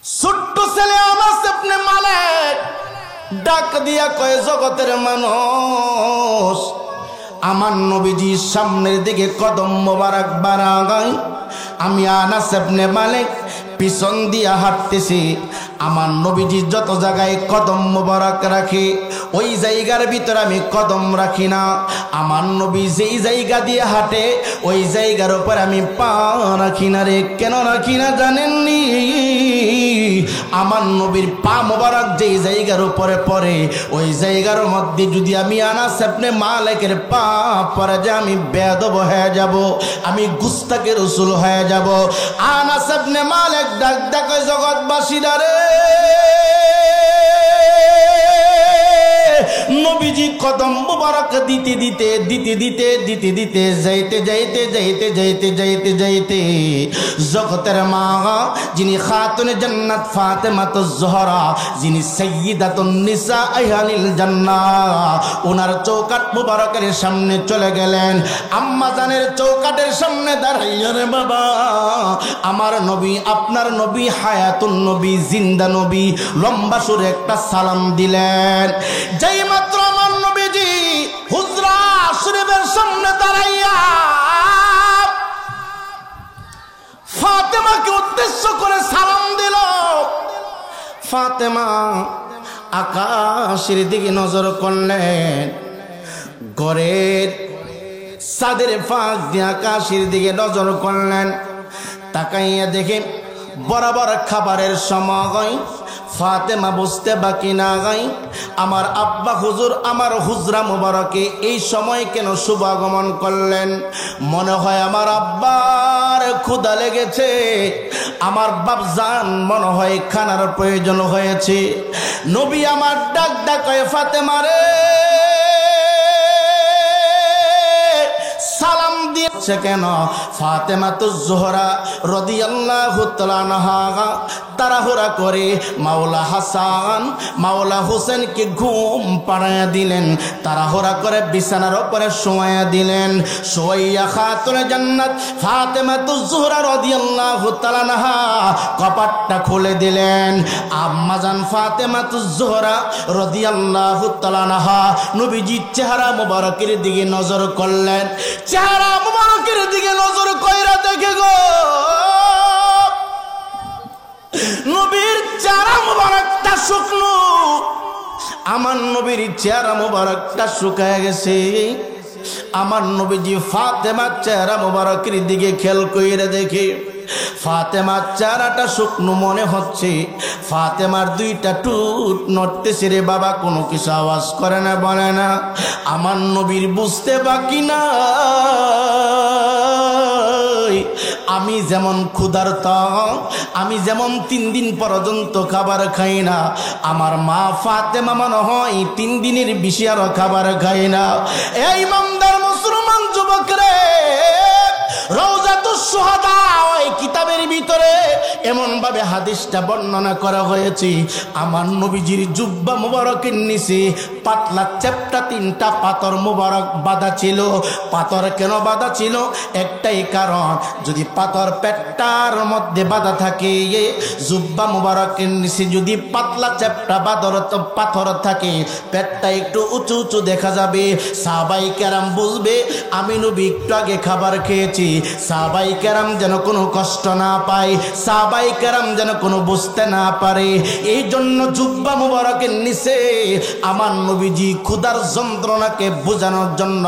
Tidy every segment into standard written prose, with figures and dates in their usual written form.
ছোট্ট ছেলে আনাস ইবনে মালিক ডাক দিয়া কয়, জগতের মানুষ, আমার নবীজির সামনের দিকে কদম মোবারক বাড়ায়, আমি আনাস ইবনে মালিক পিছন দিয়া হাঁটতেছি। আমার নবীজি যত জায়গায় কদম মোবারক রাখে ওই জায়গার ভিতরে আমি কদম রাখি না। আমার নবী যেই জায়গা দিয়ে হাঁটে ওই জায়গার উপর আমি পা রাখি না রে। কেন রাখি না জানেননি? আমার নবীর পা মোবারক যেই জায়গার উপরে পড়ে ওই জায়গার মধ্যে যদি আমি আনাস ইবনে মালিকের পা পড়ে যে আমি বেয়াদব হয়ে যাব, আমি গুস্তাখে রাসূল হয়ে যাব। আনাস ইবনে মালিক ডাক ডাকে, জগৎবাসীরা রে, নবীজি কদম মুবারক দিতে দিতে দিতে দিতে দিতে দিতে যাইতে যাইতে যাইতে যাইতে যাইতে যাইতে জগতের মা, যিনি খাতুনে জান্নাত ফাতেমাতুজ জোহরা, যিনি সাইয়্যিদাতুন নিসা আহলিল জান্নাহ, ওনার চৌকাট মুবারকের সামনে চলে গেলেন। আম্মা জানের চৌকাটের সামনে দাঁড়াইয়া, রে বাবা, আমার নবী, আপনার নবী হায়াতুন নবী, জিন্দা নবী, লম্বা সুরে একটা সালাম দিলেন। যেই মাত্র আমার নবীজি হুজরা শরীফের সামনে দাঁড়াইয়া ফাতেমাকে উদ্দেশ্য করে সালাম দিল, ফাতেমা আকাশের দিকে নজর করলেন, ঘরের চাঁদের ফাঁক দিয়ে আকাশের দিকে নজর করলেন। তাকাইয়া দেখে বরাবর খাবারের সময় ফাতেমা বুঝতে বাকি না গাই, আমার আব্বা হুজুর আমার হুজরা মুবারকে এই সময় কেন শুভাগমন করলেন? মনে হয় আমার আব্বার ক্ষুধা লেগেছে, আমার বাপজান মনে হয় খানার প্রয়োজন হয়েছে। নবী আমার ডাক ডাকায়, ফাতেমা রে, সালাম দিয়েছে কেন? ফাতেমাতুজ জোহরা রাদিয়াল্লাহু তাআলা আনহা তাড়াহুড়া করে মাওলা হাসান মাওলা হোসেনকে ঘুম পাড়াইয়া দিলেন, তাড়াহুড়া করে বিছানার উপরে শোয়াইয়া দিলেন। শোয়াইয়া খাতুনে জান্নাত ফাতেমাতুজ জোহরা রাদিয়াল্লাহু তাআলা আনহা কপাটটা খুলে দিলেন। আম্মাজান ফাতেমাতুজ জোহরা রাদিয়াল্লাহু তাআলা আনহা নবীজির চেহারা মোবারকের দিকে নজর করলেন। চেহারা মুবারকের দিকে নজর কইরা দেখে গো, নবীর চেহারা মুবারকটা শুকনো, আমার নবীর চেহারা মুবারকটা শুকায় গেছে। আমার নবীজি ফাতেমার চেহারা মুবারকের দিকে খেয়াল কইরা দেখে ফাতেমার চেহারাটা শুকনো মনে হচ্ছে, ফাতেমার দুইটা টুট নড়তেছে রে বাবা, কোনো কিছু আওয়াজ করে না, বলে না। আমার নবীর বুঝতে বাকি না, আমি যেমন ক্ষুধার্ত, আমি যেমন 3 দিন পর্যন্ত খাবার খাই না, আমার মা ফাতেমা মনে হয় 3 দিনের বেশি আরো খাবার খাই না। এই ইমানদার মুসলমান যুবক রে, রওজাতুস শুহাদা ওই কিতাবের ভিতরে এমন ভাবে হাদিসটা বর্ণনা করা হয়েছে, আমার নবীজির জুব্বা মুবারকের নিচে পাতলা চ্যাপ্টা 3টা পাথর মুবারক বাঁধা ছিল। পাথর কেন বাঁধা ছিল? একটাই কারণ, যদি পাথর পেটটার মধ্যে বাঁধা থাকে, জুব্বা মুবারকের নিচে যদি পাতলা চ্যাপ্টা পাথর থাকে, পেটটা একটু উঁচু উঁচু দেখা যাবে। সাহাবাই কেরাম বুঝবে আমি নবী একটু আগে খাবার খেয়েছি, সাহাবাই কেরাম যেন কোনো কষ্ট না পায়, সাহাবাই কেরাম যেন কোনো বুঝতে না পারে। এই জন্য জুব্বা মুবারকের নিচে আমার নবীজি ক্ষুধার যন্ত্রণাকে বোঝানোর জন্য,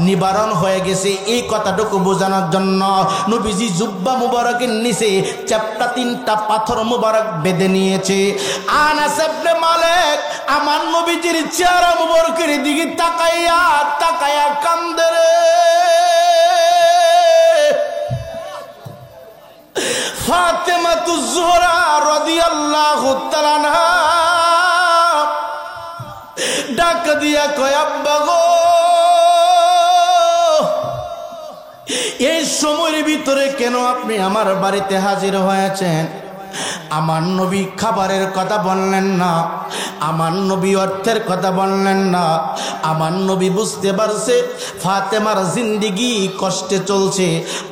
নিবারণ হয়ে গেছে এই কথাটুকু বোঝানোর জন্য নবীজি জুব্বা মুবারকের নিচে চ্যাপ্টা 3টা পাথর মুবারক বেঁধে নিয়েছে। আনাস ইবনে মালিক আমার নবীজির চেহারা মুবারকের দিকে তাকাইয়া তাকাইয়া কান্দে রে। ফাতেমাতুজ জোহরা রাদিয়াল্লাহু তাআলা আনহা ডাক দিয়া কয়, আব্বা গো, এই সময়ের ভিতরে কেন আপনি আমার বাড়িতে হাজির হয়েছেন? আমার নবী খাবারের কথা বললেন না, আমার নবী অর্থের কথা বললেন না। আমার নবী বুঝতে পারছে ফাতেমার জিন্দেগি কষ্টে চলছে।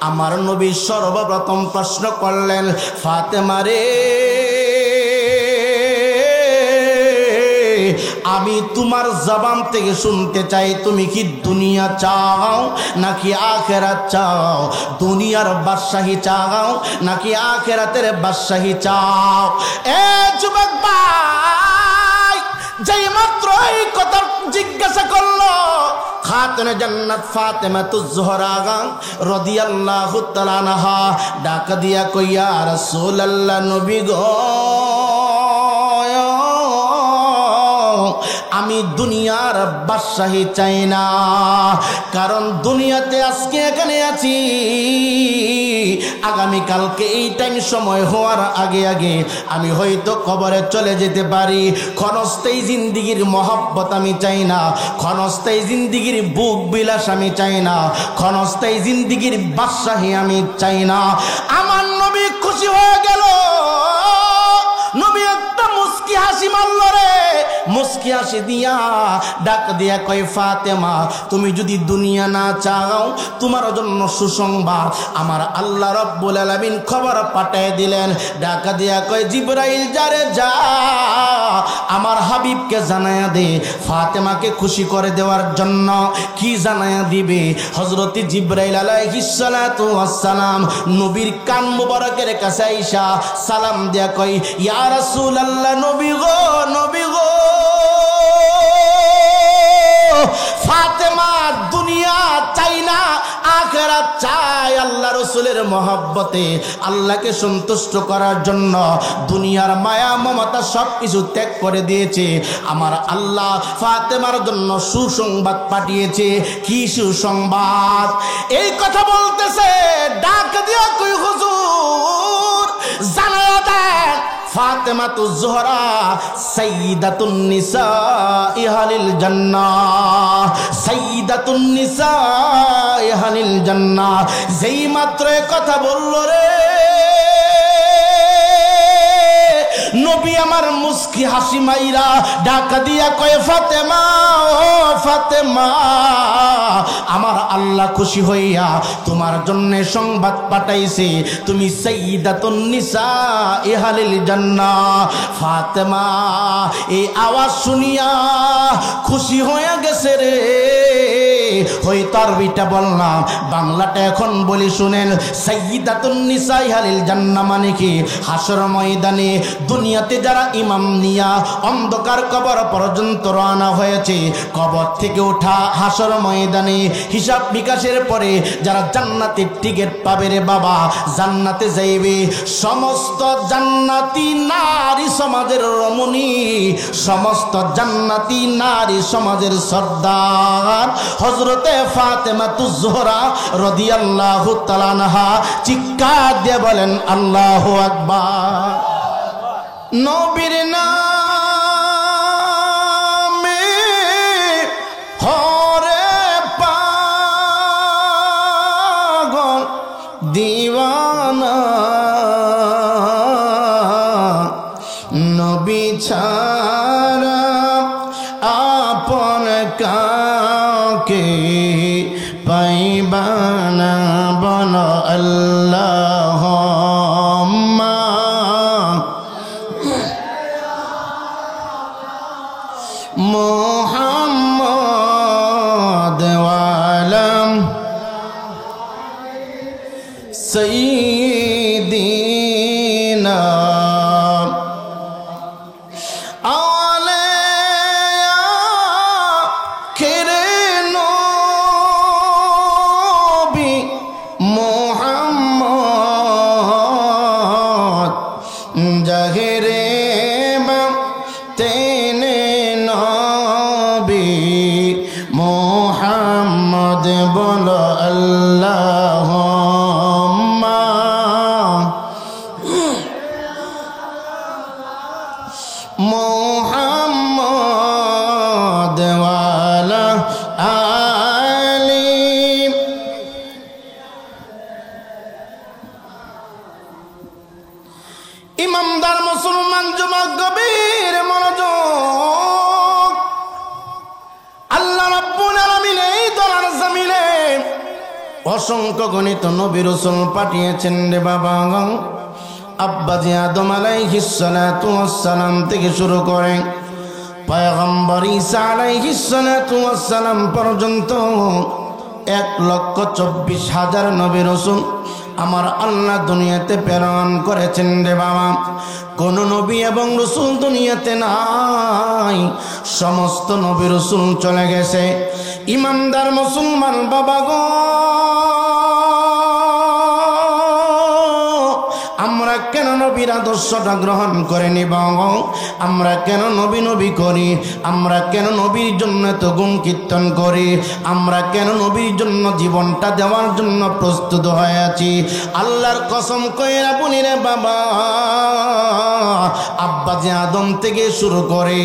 আমার নবী সর্বপ্রথম প্রশ্ন করলেন, ফাতেমা রে, আমি তোমার জবান থেকে শুনতে চাই তুমি কি দুনিয়া চাও নাকি আখিরাত চাও, দুনিয়ার বাদশাহী চাও নাকি আখিরাতের বাদশাহী চাও। এ যুবক ভাই, যেই মাত্র এই কথা জিজ্ঞাসা করলো খাতুনে জান্নাত ফাতেমাতুজ জোহরা রাদিয়াল্লাহু তাআলা আনহা ডাক দিয়া কই ইয়া রাসূলুল্লাহ, নবী গো, আমি দুনিয়ার বাদশাহী চাই না, কারণ দুনিয়াতে আজকে এখানে আছি, আগামী কালকে এই টাইম সময় হওয়ার আগে আগে আমি হয়তো কবরে চলে যেতে পারি। ক্ষণস্থায়ী জিন্দিগির মহব্বত আমি চাই না, ক্ষণস্থায়ী জিন্দিগির বুক বিলাস আমি চাই না, ক্ষণস্থায়ী জিন্দিগির বাদশাহী আমি চাই না। আমার নবী খুশি হয়ে গেল। নবী একটা মুস্কি হাসি মারল রে, মুস্কি হাসি দিয়া ডাক দিয়া কয় ফাতেমা, তুমি যদি দুনিয়া না চাও, তোমার জন্য সুসংবাদ আমার আল্লাহ রাব্বুল আলামিন খবর পাঠিয়ে দিলেন। ডাক দিয়া কয় জিবরাইল, যারে যা আমার হাবিবকে জানায়া দে ফাতেমাকে খুশি করে দেওয়ার জন্য। কি জানায়া দিবে? হযরত জিবরাইল আলাইহিস সালাতু ওয়াস সালাম নবীর কান মুবারকের কাছে আইসা সালাম দিয়া কয় ইয়া রাসূলুল্লাহ, নবী গো, নবী গো, ফাতেমা দুনিয়া চাই না, আখিরাত চাই। আল্লাহ রাসূলের মহব্বতে আল্লাহকে সন্তুষ্ট করার জন্য দুনিয়ার মায়া মমতা সবকিছু ত্যাগ করে দিয়েছে। আমার আল্লাহ ফাতেমার জন্য সুসংবাদ পাঠিয়েছে। কি সুসংবাদ? এই কথা বলতেছে, ডাক দিয়া কই হুজুর জানায়া দেন ফাতেমাতুজ জোহরা সাইয়্যিদাতুন নিসাই আহলিল জান্নাহ, সাইয়্যিদাতুন নিসাই আহলিল জান্নাহ। যেই মাত্র কথা বলল রে, নবী আমার মুস্কি হাসি মাইরা ডাক দিয়া কয় ফাতেমা, ও ফাতেমা, আমার আল্লাহ খুশি হইয়া তোমার জন্য সংবাদ পাঠাইছে, তুমি সাইয়্যিদাতুন নিসাই আহলিল জান্নাহ। ফাতেমা এই আওয়াজ শুনিয়া খুশি হয়ে গেছে রে। হয়তো আরবিটা বললাম, বাংলাটা এখন বলি শুনেন। সাইয়্যিদাতুন নিসাই আহলিল জান্নাহ মানে কি? হাসর ময়দানে দুনিয়াতে যারা ইমাম নিয়া অন্ধকার কবর পর্যন্ত রওনা হয়েছে, কবর থেকে ওঠা হাসর ময়দানে হিসাব বিকাশের পরে যারা জান্নাতের টিকিট পাবে রে বাবা, জান্নাতে যাইবে, সমস্ত জান্নাতি নারী সমাজের রমণী, সমস্ত জান্নাতি নারী সমাজের সর্দার হযরতে ফাতেমাতুজ জোহরা রাদিয়াল্লাহু তাআলা আনহা চিৎকার দিয়ে বলেন আল্লাহু আকবার। নবীর নামে হরে পাগল দিওয়ানা, নবী ছাড়া আপন কাউকে পাইবা না, বল আল্লাহুম্মা মুহাম্মদ ওয়ালাম সাইয়্যিদিনা মুহাম্মদ ওয়ালা আলি। ইমামদার মুসলমান যুবক গভীর মনোযোগ। আল্লাহ রাব্বুল আলামিন এই দরার জমিনে অসংখ্য গণিত নবী রাসূল পাঠিয়েছেন রে বাবা। আব্বাজি আদম আলাইহিস সালাতু ওয়াস সালাম থেকে শুরু করে পয়গম্বর ঈসা আলাইহিস সালাতু ওয়াস সালাম পর্যন্ত 1,24,000 নবী রাসূল আমার আল্লাহ দুনিয়াতে প্রেরণ করেছেন রে বাবা। কোন নবী এবং রাসূল দুনিয়াতে নাই, সমস্ত নবী রাসূল চলে গেছে। ইমানদার মুসলমান বাবা গো, আমরা কেন নবীর আদর্শটা গ্রহণ করে নিব? আমরা কেন নবী নবী করি? আমরা কেন নবীর জন্য এত গুণ কীর্তন করি? আমরা কেন নবীর জন্য জীবনটা দেওয়ার জন্য প্রস্তুত হয়ে আছি? আল্লাহর কসম কইরা বলি রে বাবা, আব্বা যে আদম থেকে শুরু করে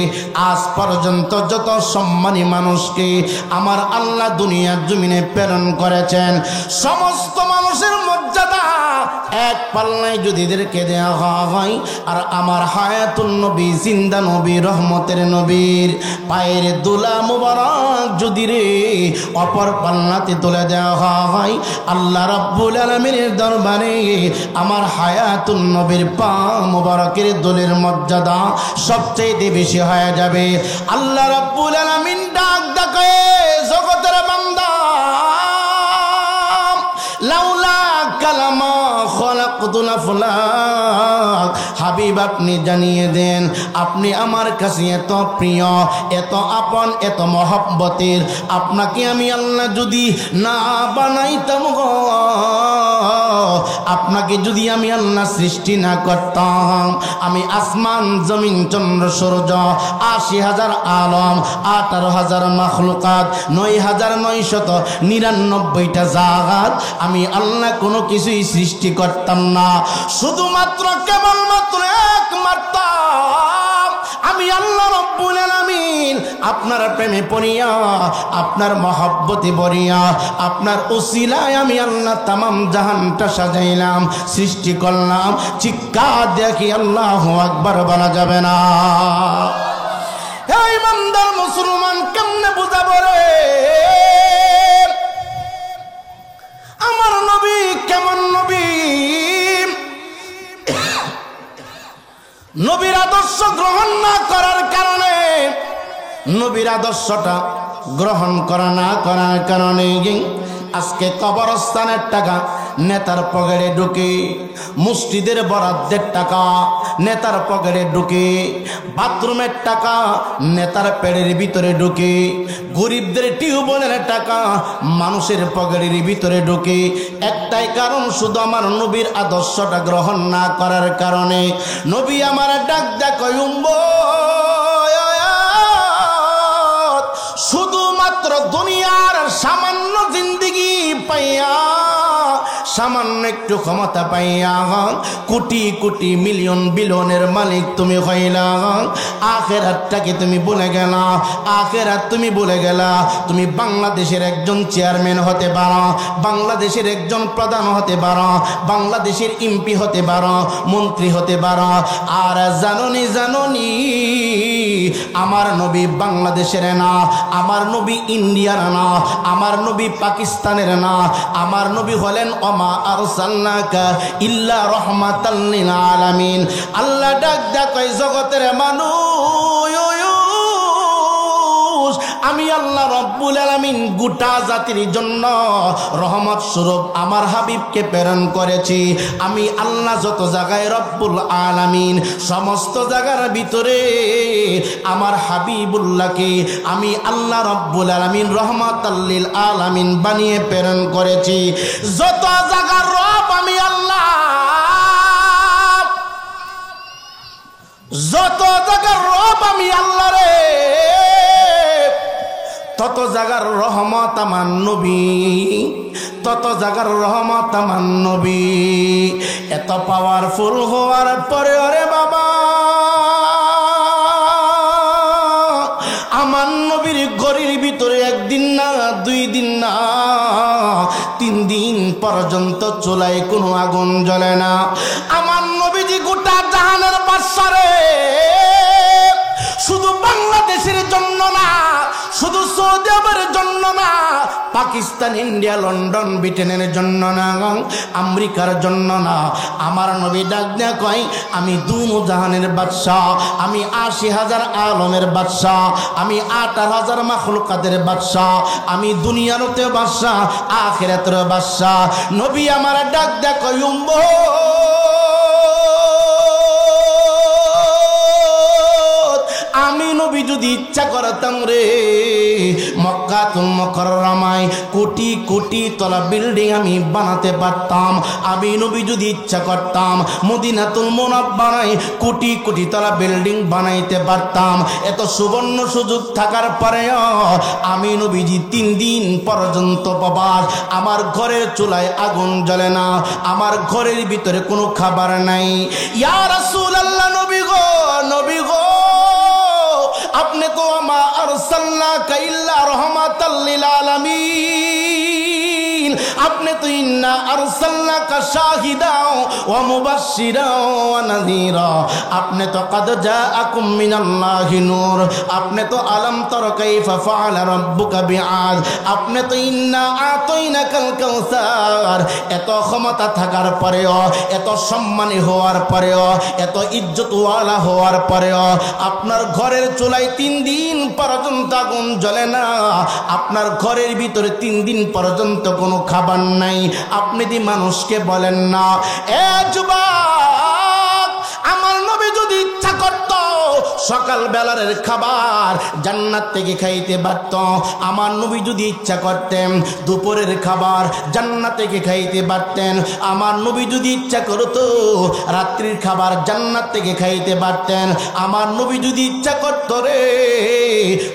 আজ পর্যন্ত যত সম্মানী মানুষকে আমার আল্লাহ দুনিয়ার জমিনে প্রেরণ করেছেন, সমস্ত মানুষের মর্যাদা এক পাল্লায় যদি এদেরকে দেওয়া হয়, আর আমার হায়াতুন নবী জিন্দা নবী রহমতের নবীর পায়ের দুলা মুবারক যদি রে অপর পাল্লাতে তুলে দেওয়া হয়, আল্লাহ রাব্বুল আলামিনের দরবারে আমার হায়াতুন নবীর পা মুবারকের দুলের মর্যাদা সবচেয়ে বেশি হয়ে যাবে। আল্লাহ রাব্বুল আলামিন ডাক ডাকে, জগতের বান্দা লাউলা কালামা খলাকতুল আফলাক, হাবিব আপনি জানিয়ে দেন আপনি আমার কাছে এত প্রিয়, এত আপন, এত মহব্বতের, আপনাকে আমি আল্লাহ যদি না বানাইতাম গো, আপনাকে যদি আমি আল্লাহ সৃষ্টি না করতাম, আমি আসমান জমিন চন্দ্র সূর্য ৮০,০০০ আলম ১৮,০০০ মাখলুকাত ৯,৯৯৯টা জাগাত আমি আল্লাহ কোনো কিছুই সৃষ্টি করতাম না। শুধুমাত্র কেবলমাত্র একমাত্র আমি আল্লাহ রাব্বুল আলামিন আপনার প্রেমে পড়িয়া, আপনার মহব্বতে পড়িয়া, আপনার উসিলায় আমি আল্লাহ তামাম জাহানটা সাজাইলাম, সৃষ্টি করলাম। চিৎকার দেখি আল্লাহু আকবার বলা যাবে না? হে ইমানদার মুসলমান, কেমনে বুঝাবো রে আমার নবী কেমন নবী? নবীর আদর্শ গ্রহণ না করার কারণে, নবীর আদর্শটা গ্রহণ করা না করার কারণে আজকে কবরস্থানের টাকা নেতার পকেটে ঢুকে, মসজিদের বরাদ্দের টাকা নেতার পকেটে ঢুকে, বাথরুমের টাকা নেতার পেটের ভিতরে ঢুকে, গরিবদের টিউবওয়েলের টাকা মানুষের পকেটের ভিতরে ঢুকে। একটাই কারণ, শুধু আমার নবীর আদর্শটা গ্রহণ না করার কারণে। নবী আমার ডাক দেয় শুধুমাত্র দুনিয়ার সামান্য জিন্দেগি পাইয়া, সামান্য একটু ক্ষমতা পাইয়া কোটি কোটি মিলিয়ন বিলিয়নের মালিক তুমি হইলা, আখিরাতটাকে তুমি ভুলে গেলা। আখিরাত তুমি ভুলে গেলা। তুমি বাংলাদেশের একজন চেয়ারম্যান হতে পারো, বাংলাদেশের একজন প্রধান হতে পারো, বাংলাদেশের এমপি হতে পারো, মন্ত্রী হতে পারো। আর জাননি জাননি আমার নবী বাংলাদেশের না, আমার নবী ইন্ডিয়ার না, আমার নবী পাকিস্তানের না, আমার নবী হলেন ওমা আরসালনাকা ইল্লা রাহমাতাল লিল আলামিন। আল্লাহ ডাক দেয় জগতের মানুষ, আমি আল্লাহ রাব্বুল আলামিন গোটা জাতির জন্য রহমত স্বরূপ আমার হাবিবকে প্রেরণ করেছি। আমি আল্লাহ যত জায়গায় রব্বুল আলামিন, সমস্ত জায়গার ভিতরে আমার হাবিবুল্লাহকে আমি আল্লাহ রব্বুল আলামিন রহমাতাল লিল আলামিন বানিয়ে প্রেরণ করেছি। যত জায়গার রব আমি আল্লাহ, যত জায়গার রব আমি আল্লাহ রে, তত জায়গার রহমত আমার নবী, তত জায়গার রহমত আমার নবী। এত পাওয়ারফুল হওয়ার পরে ওরে বাবা, আমার নবীর ঘরের ভিতরে একদিন না, 2 দিন না, 3 দিন পর্যন্ত চুলায় কোনো আগুন জ্বলে না। আমার নবীজি গোটা জাহানের বাদশা রে, শুধু বাংলাদেশের জন্য না, শুধু সৌদি আরবের জন্য না, পাকিস্তান, ইন্ডিয়া, লন্ডন, ব্রিটেনের জন্য না, আমেরিকার জন্য না। আমার নবী ডাক দেয়া কয়, আমি দুনো জাহানের বাদশাহ, আমি ৮০,০০০ আলমের বাদশাহ, আমি ১৮,০০০ মাখলুকাতের বাদশাহ, আমি দুনিয়ারতে বাদশাহ, আখিরাতের বাদশাহ। নবী আমার ডাক দেয়া কয়, আমি নবী যদি ইচ্ছা করতাম রে, মক্কাতুল মুকাররমায় কোটি কোটি তলা বিল্ডিং আমি বানাতে পারতাম। আমি নবী যদি ইচ্ছা করতাম মদিনাতুল মুনাওয়ারায় কোটি কোটি তলা বিল্ডিং বানাইতে পারতাম। এত সুবর্ণ সুযোগ থাকার পরেও আমি নবীজি ৩ দিন পর্যন্ত প্রবাস, আমার ঘরের চুলায় আগুন জ্বলে না, আমার ঘরের ভিতরে কোনো খাবার নাই। ইয়া রাসূলুল্লাহ, নবী গো, নবী গো, আপনি তো আমা আরসালনাকা ইল্লা রাহমাতাল লিল আলামিন, আপনি তো ইন্না আরসালনাকা শাহিদাও ওয়া মুবাশশিরাও ওয়া নাযীরা, আপনি তো কাদ জাআকুম মিনাল্লাহি নূর, আপনি তো আলাম তারা কাইফা ফাআলা রাব্বুকা বিআদ, আপনি তো ইন্না আতাইনাকাল কাউসার। এত ক্ষমতা থাকার পরেও, এত সম্মানী হওয়ার পরেও, এত ইজ্জতওয়ালা হওয়ার পরেও আপনার ঘরের চুলায় ৩ দিন পর্যন্ত আগুন জ্বলে না, আপনার ঘরের ভিতরে 3 দিন পর্যন্ত কোনো খাবার নাই। আপনি দি মানুষকে বলেন না, এ যুবক, আমার নবী যদি ইচ্ছা করত সকাল বেলার খাবার জান্নাত থেকে খাইতে পারত, আমার নবী যদি ইচ্ছা করতেন দুপুরের খাবার জান্নাত থেকে খাইতে পারতেন, আমার নবী যদি ইচ্ছা করত রাত্রির খাবার জান্নাত থেকে খাইতে পারতেন, আমার নবী যদি ইচ্ছা করত রে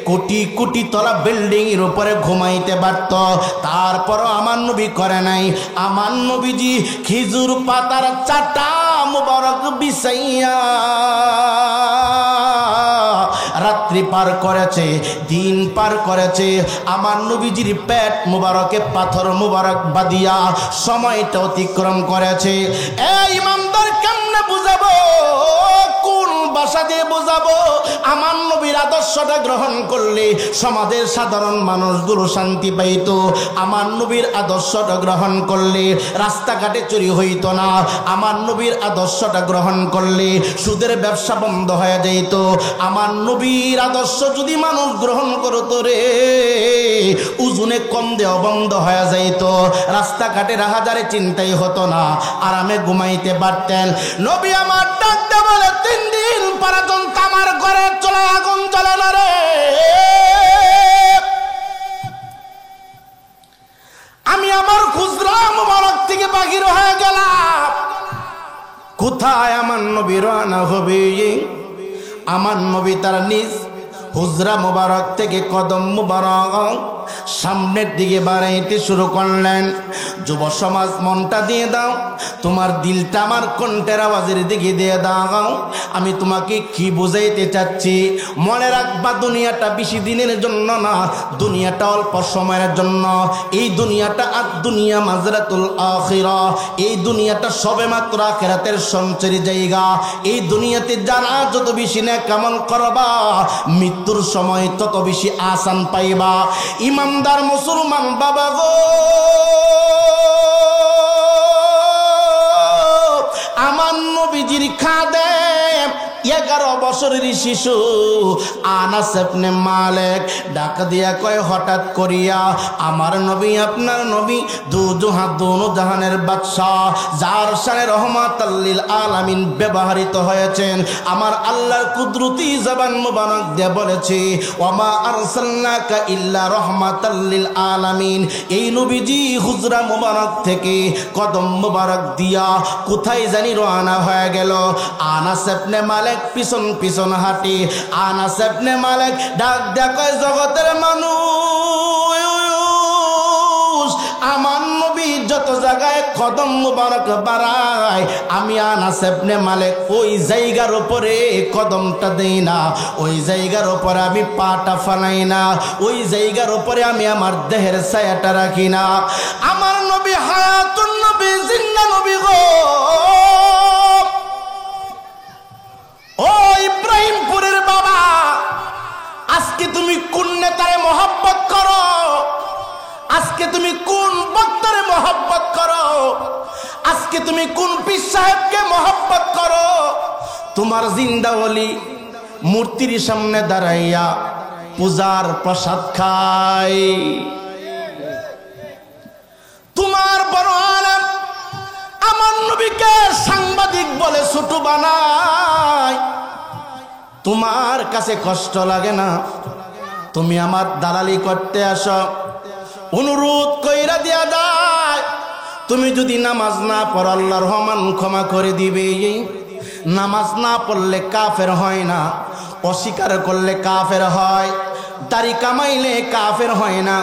কোটি কোটি তলা বিল্ডিং এর উপরে ঘুমাইতে পারত। তারপরও আমার নবী করে নাই। আমার নবীজি খেজুর পাতার চাটা মুবারক বিছাইয়া রাত্রি পার করেছে, দিন পার করেছে। আমার নবীজির পেট মুবারকে পাথর মুবারক বাঁধিয়া সময়টা অতিক্রম করেছে। এই ইমানদার কেমনে বুঝাবো, কোন ভাষা দিয়ে বোঝাবো? আমার নবীর আদর্শটা গ্রহণ করলে সমাজের সাধারণ মানুষগুলো শান্তি পাইত। আমার নবীর আদর্শটা গ্রহণ করলে রাস্তাঘাটে চুরি হইত না। আমার নবীর আদর্শটা গ্রহণ করলে সুদের ব্যবসা বন্ধ হয়ে যাইত। আমার নবীর আদর্শ যদি মানুষ গ্রহণ করত রে, ওজনে কম দেওয়া বন্ধ হয়ে যাইত, রাস্তাঘাটে রাহাজারে চিন্তাই হতো না, আরামে ঘুমাইতে পারতেন। নবী আমার ডাকতে বলে 3 দিন পর্যন্ত আমার ঘরের চুলায় আগুন জ্বলে না রে। আমি আমার খুচরা মুবারক থেকে বাহির হয়ে গেলাম। কোথায় আমার নবী রওনা হবে? আমার নবী তার নিজ হুজরা মুবারক থেকে কদম মুবারক সামনের দিকে বাড়াইতে শুরু করলেন। যুব সমাজ মনটা দিয়ে দাও, তোমার দিলটা আমার কণ্ঠের আওয়াজের দিকে দিয়ে দাও। আমি তোমাকে কি বুঝাইতে চাচ্ছি? মনে রাখবা, দুনিয়াটা বেশি দিনের জন্য না, দুনিয়াটা অল্প সময়ের জন্য। এই দুনিয়াটা আর দুনিয়া মাজরাতুল আখিরা, এই দুনিয়াটা সবেমাত্র আখিরাতের সঞ্চয়ের জায়গা। এই দুনিয়াতে যারা যত বেশি নেক আমল করবা, মৃত্যুর সময় তত বেশি আসান পাইবা। ইমানদার মুসলমান বাবা গো, আমার নবীজির খাদেম 11 বছরের শিশু আনাস ইবনে মালিক ডাক দিয়া কয়, হঠাৎ করিয়া আমার নবী, আপনার নবী দোনো জাহানের বাদশাহ, যার শানে রহমাতাল লিল আলামিন ব্যবহৃত হয়েছেন, আমার আল্লাহর কুদরতি জবান মুবারক দিয়ে বলেছে, ওয়ামা আরসালনাকা ইল্লা রহমাতাল লিল আলামিন। এই নবীজি হুজরা মুবারক থেকে কদম মুবারক দিয়া কোথায় জানি রওনা হয়ে গেল। আনাস ইবনে মালিক পিছন পিছন হাঁটি। আনাস ইবনে মালিক ডাক দেয়, জগতের মানুষ, আমার নবী যত জায়গায় কদম মুবারক বাড়ায়, আমি আনাস ইবনে মালিক ওই জায়গার উপরে কদমটা দেই না, ওই জায়গার উপরে আমি পাটা ফালাই না, ওই জায়গার উপরে আমি আমার দেহের ছায়াটা রাখি না। আমার নবী হায়াতুন নবী, জিন্দা নবী গো। ও ইব্রাহিমপুরের বাবা, আজকে তুমি কোন নেতারে মহব্বত করো? আজকে তুমি কোন বক্তারে মহব্বত করো, আজকে তুমি কোন পীর সাহেবকে মহব্বত করো। তোমার জিন্দা ওলি মূর্তির সামনে দাঁড়াইয়া পূজার প্রসাদ খায়, তোমার বড় আলেম আমার নবীকে সাংবাদিক বলে ছোট বানায়। তোমার কাছে কষ্ট লাগে না? তুমি আমার দালালি করতে আসো, অনুরোধ কইরা দিয়া যায়। তুমি যদি নামাজ না পড়ো আল্লাহর রহমান ক্ষমা করে দিবে। নামাজ না পড়লে কাফের হয় না, অস্বীকার করলে কাফের হয়। দাড়ি কামাইলে কাফের হয় না,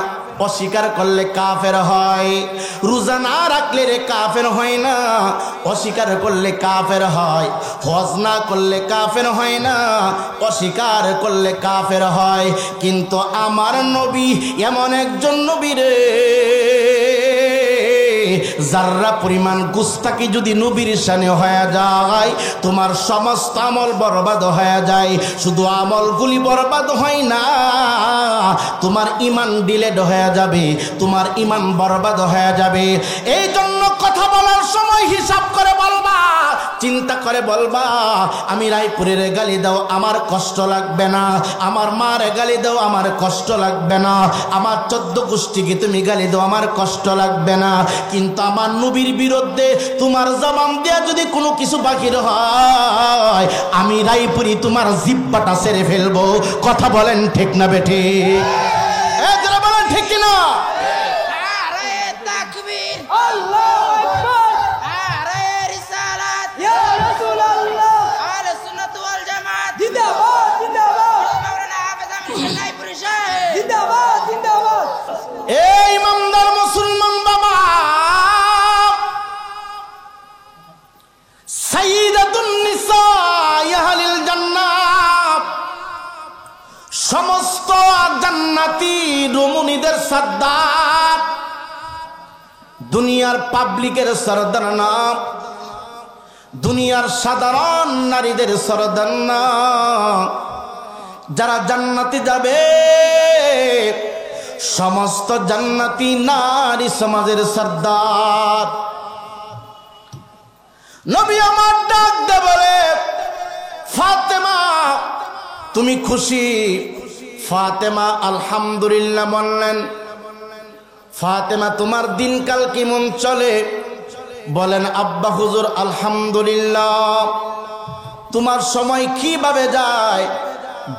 অস্বীকার করলে কাফের হয়। রোজা না রাখলে রে কাফের হয় না, অস্বীকার করলে কাফের হয়। হজ না করলে কাফের হয় না, অস্বীকার করলে কাফের হয়। কিন্তু আমার নবী এমন একজন নবী রে, যারা পরিমাণ গুস্তাকি যদি নবীর শানে হয়ে যায়, তোমার সমস্ত আমল বরবাদ হয়ে যায়। শুধু আমলগুলি বরবাদ হয় না, তোমার ঈমান ডিলেট হয়ে যাবে, তোমার ঈমান বরবাদ হয়ে যাবে। এই জন্য কথা বলার সময় হিসাব করে বলবা, চিন্তা করে বলবা। আমি রায়পুরের গালি দাও, আমার কষ্ট লাগবে না। আমার মার গালি দাও, আমার কষ্ট লাগবে না। আমার 14 গোষ্ঠীকে তুমি গালি দাও, আমার কষ্ট লাগবে না। কিন্তু আমার নবীর বিরুদ্ধে তোমার জবান দিয়া যদি কোনো কিছু বাকির হয়, আমি রায়পুরি তোমার জিব্বাটা ছেড়ে ফেলবো। কথা বলেন ঠিক না বেঠে? যারা বলেন ঠিক কিনা? এই ইমানদার মুসলমান বাবা, সাইয়্যিদাতুন নিসা আহলিল জান্নাত, সমস্ত জান্নাতি রমণীদের সর্দার, দুনিয়ার পাবলিকের সর্দার না, দুনিয়ার সাধারণ নারীদের সর্দার না। যারা জান্নাতে যাবে সমস্ত জান্নাতি নারী সমাজের সর্দার। নবী আমার ডাক দে বলে, ফাতেমা তুমি খুশি? ফাতেমা আলহামদুলিল্লাহ বললেন। ফাতেমা তোমার দিনকাল কেমন চলে? বলেন আব্বা হুজুর আলহামদুলিল্লাহ। তোমার সময় কিভাবে যায়?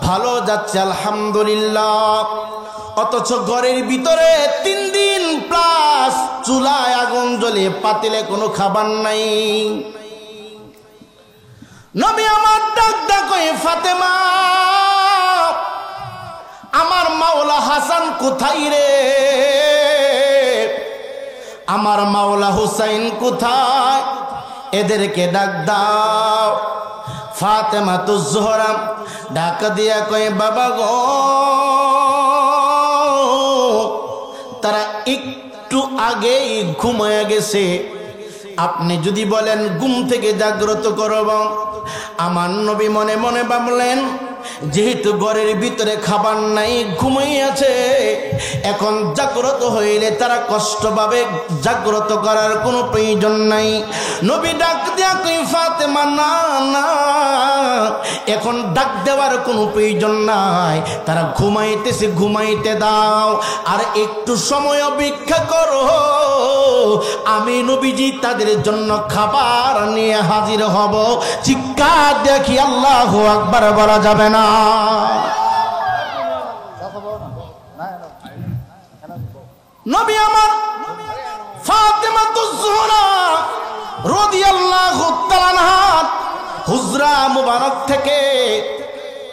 ভালো যাচ্ছে আলহামদুলিল্লাহ। অথচ ঘরের ভিতরে 3 দিন প্লাস চুলায় আগুন জ্বলে, পাতিলে কোনো খাবার নাই। নবী আমার ডাক কই, ফাতেমা আমার মাওলা হাসান কোথায় রে? আমার মাওলা হুসাইন কোথায়? এদেরকে ডাক দাও। ফাতেমা তো জোহরা ডাক দিয়া কয়, বাবা গো, তারা একটু আগেই ঘুমায়া গেছে। আপনি যদি বলেন ঘুম থেকে জাগ্রত করব। আমার নবী মনে মনে ভাবলেন, যেহেতু ঘরের ভিতরে খাবার নাই, ঘুমাইয়াছে, এখন জাগ্রত হইলে তারা কষ্ট পাবে, জাগ্রত করার কোনো প্রয়োজন নাই। নবী ডাক দিয়া কই, ফাতেমা না না, এখন ডাক দেওয়ার কোনো প্রয়োজন নাই, তারা ঘুমাইতেছে, ঘুমাইতে দাও। আর একটু সময় অপেক্ষা করো, আমি নবীজি তাদের জন্য খাবার নিয়ে হাজির হব। চিৎকার দেখি আল্লাহু আকবার বলা যাবে না? নবী আমার ফাতেমাতুজ জোহরা রাদিয়াল্লাহু তাআলা আনহা হুজরা মুবারক থেকে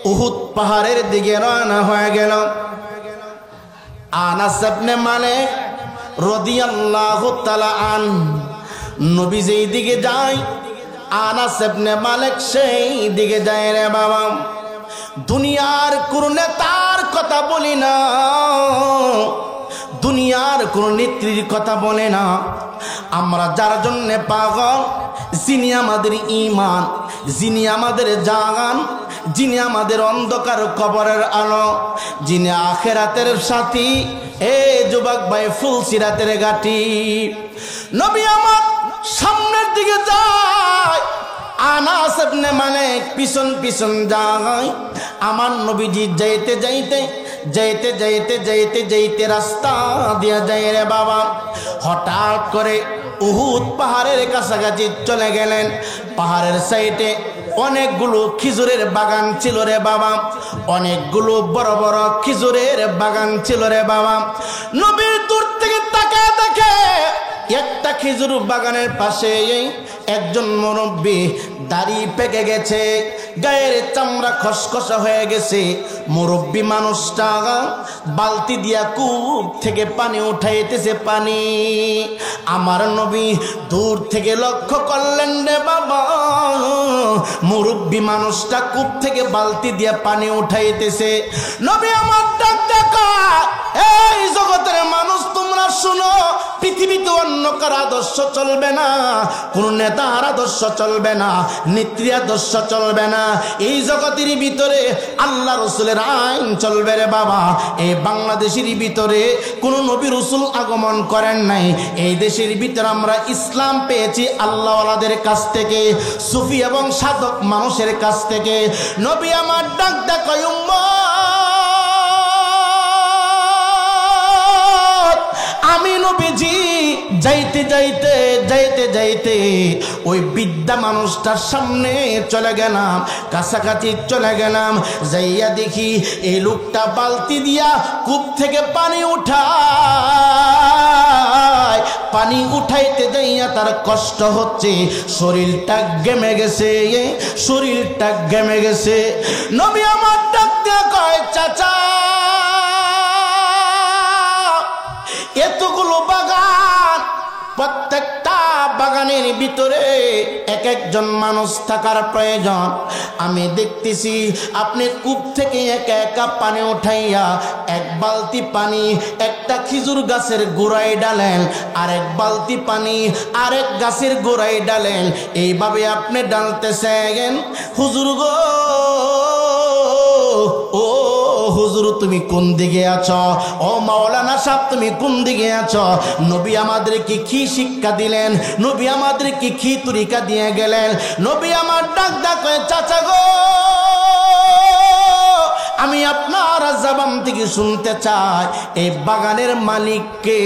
উহুদ পাহাড়ের দিকে রওনা হয়ে গেল। আনাস ইবনে মালিক রাদিয়াল্লাহু তাআলা আন নবী যেই দিকে যায়, আনাস ইবনে মালিক সেই দিকে যায়। রে বাবা, দুনিয়ার কোন নেতার কথা বলি না, দুনিয়ার কোন নেত্রীর কথা বলে না। আমরা যার জন্য পাগল, যিনি আমাদের ঈমান, যিনি আমাদের জাগান, যিনি আমাদের অন্ধকার কবরের আলো, যিনি আখেরাতের সাথী, এ যুবক ভাই ফুলসিরাতের ঘাটি। নবী আমার সামনের দিকে যায়, আনাস ইবনে মালিক পিছন পিছন যায়। আমার নবীজি যাইতে যাইতে যাইতে যাইতে যাইতে যাইতে রাস্তা দিয়া যায় রে বাবা, হঠাৎ করে উহুদ পাহাড়ের কাছাকাছি চলে গেলেন। পাহাড়ের সাইডে অনেকগুলো খেজুরের বাগান ছিল রে বাবা, অনেকগুলো বড় বড় খেজুরের বাগান ছিল রে বাবা। নবী দূর থেকে তাকায় দেখে একটা খেজুর বাগানের পাশে একজন মুরব্বী দাড়ি পেকে গেছে, গায়ের চামড়া খসখসা হয়ে গেছে। মুরব্বী মানুষটা বালতি দিয়া কূপ থেকে পানি উঠাইতেছে পানি। আমার নবী দূর থেকে লক্ষ্য করলেন রে বাবা, মুরব্বী মানুষটা কূপ থেকে বালতি দিয়া পানি উঠাইতেছে। নবী আমার ডাক দেখা, এই জগতের মানুষ তোমরা শুনো, পৃথিবীতে অন্য কার আদর্শ চলবে না, কোন নেতার আদর্শ চলবে না, নেত্রী আদর্শ চলবে না। এই জগতের ভিতরে আল্লাহ রসুলের আইন চলবে রে বাবা। এই বাংলাদেশের ভিতরে কোন নবী রসুল আগমন করেন নাই। এই দেশের ভিতরে আমরা ইসলাম পেয়েছি আল্লাহওয়ালাদের কাছ থেকে, সুফি এবং সাধক মানুষের কাছ থেকে। নবী আমার ডাক দেখায়, আমি নবীজি যাইতে যাইতে যাইতে যাইতে ওই বিদ্যা মানুষটার সামনে চলে গেলাম, কাছাকাছি চলে গেলাম। যাইয়া দেখি এই লোকটা বালতি দিয়া কূপ থেকে পানি উঠায়, পানি উঠাইতে যাইয়া তার কষ্ট হচ্ছে, শরীরটা ঘেমে গেছে, শরীরটা ঘেমে গেছে। নবী আমার ডাক দিয়া কয়, চাচা এতগুলো বাগান, প্রত্যেকটা বাগানের ভিতরে এক একজন মানুষ থাকার প্রয়োজন। আমি দেখতেছি আপনি কূপ থেকে একা একা পানি উঠাইয়া এক বালতি পানি একটা খেজুর গাছের গোড়ায় ডালেন, আরেক বালতি পানি আরেক গাছের গোড়ায় ডালেন, এইভাবে আপনি ডালতেছেন। হুজুর গো, ও হুজুর তুমি কোন দিকে আছো? ও মাওলানা সাহেব তুমি কোন দিকে আছো? নবী আমাদেরকে কি শিক্ষা দিলেন? নবী আমাদেরকে কি তরিকা দিয়ে গেলেন? নবী আমার ডাক ডাকে, চাচা গো আমি আপনার জবান থেকে শুনতে চাই, এই বাগানের মালিককে,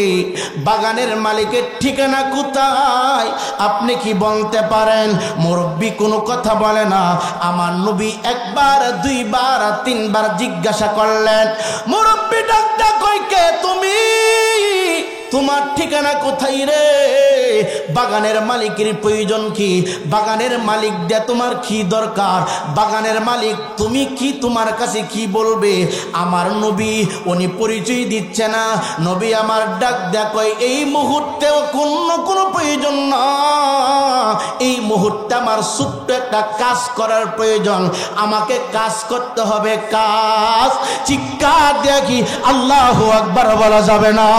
বাগানের মালিকের ঠিকানা কোথায়? আপনি কি বলতে পারেন? মুরব্বী কোনো কথা বলে না। আমার নবী একবার দুইবার তিনবার জিজ্ঞাসা করলেন। মুরব্বী ডাক্তার কই, কে তুমি? তোমার ঠিকানা কোথায় রে? বাগানের মালিকের প্রয়োজন কি? বাগানের মালিক দে তোমার কি দরকার? বাগানের মালিক তুমি কি, তোমার কাছে কি বলবে? আমার নবী উনি পরিচয় দিচ্ছে না। নবী আমার ডাক দেখো, এই মুহূর্তেও কোনো প্রয়োজন না, এই মুহূর্তে আমার ছোট্ট একটা কাজ করার প্রয়োজন। আমাকে কাজ করতে হবে, কাজ। চিৎকার দেখি আল্লাহু আকবার বলা যাবে না।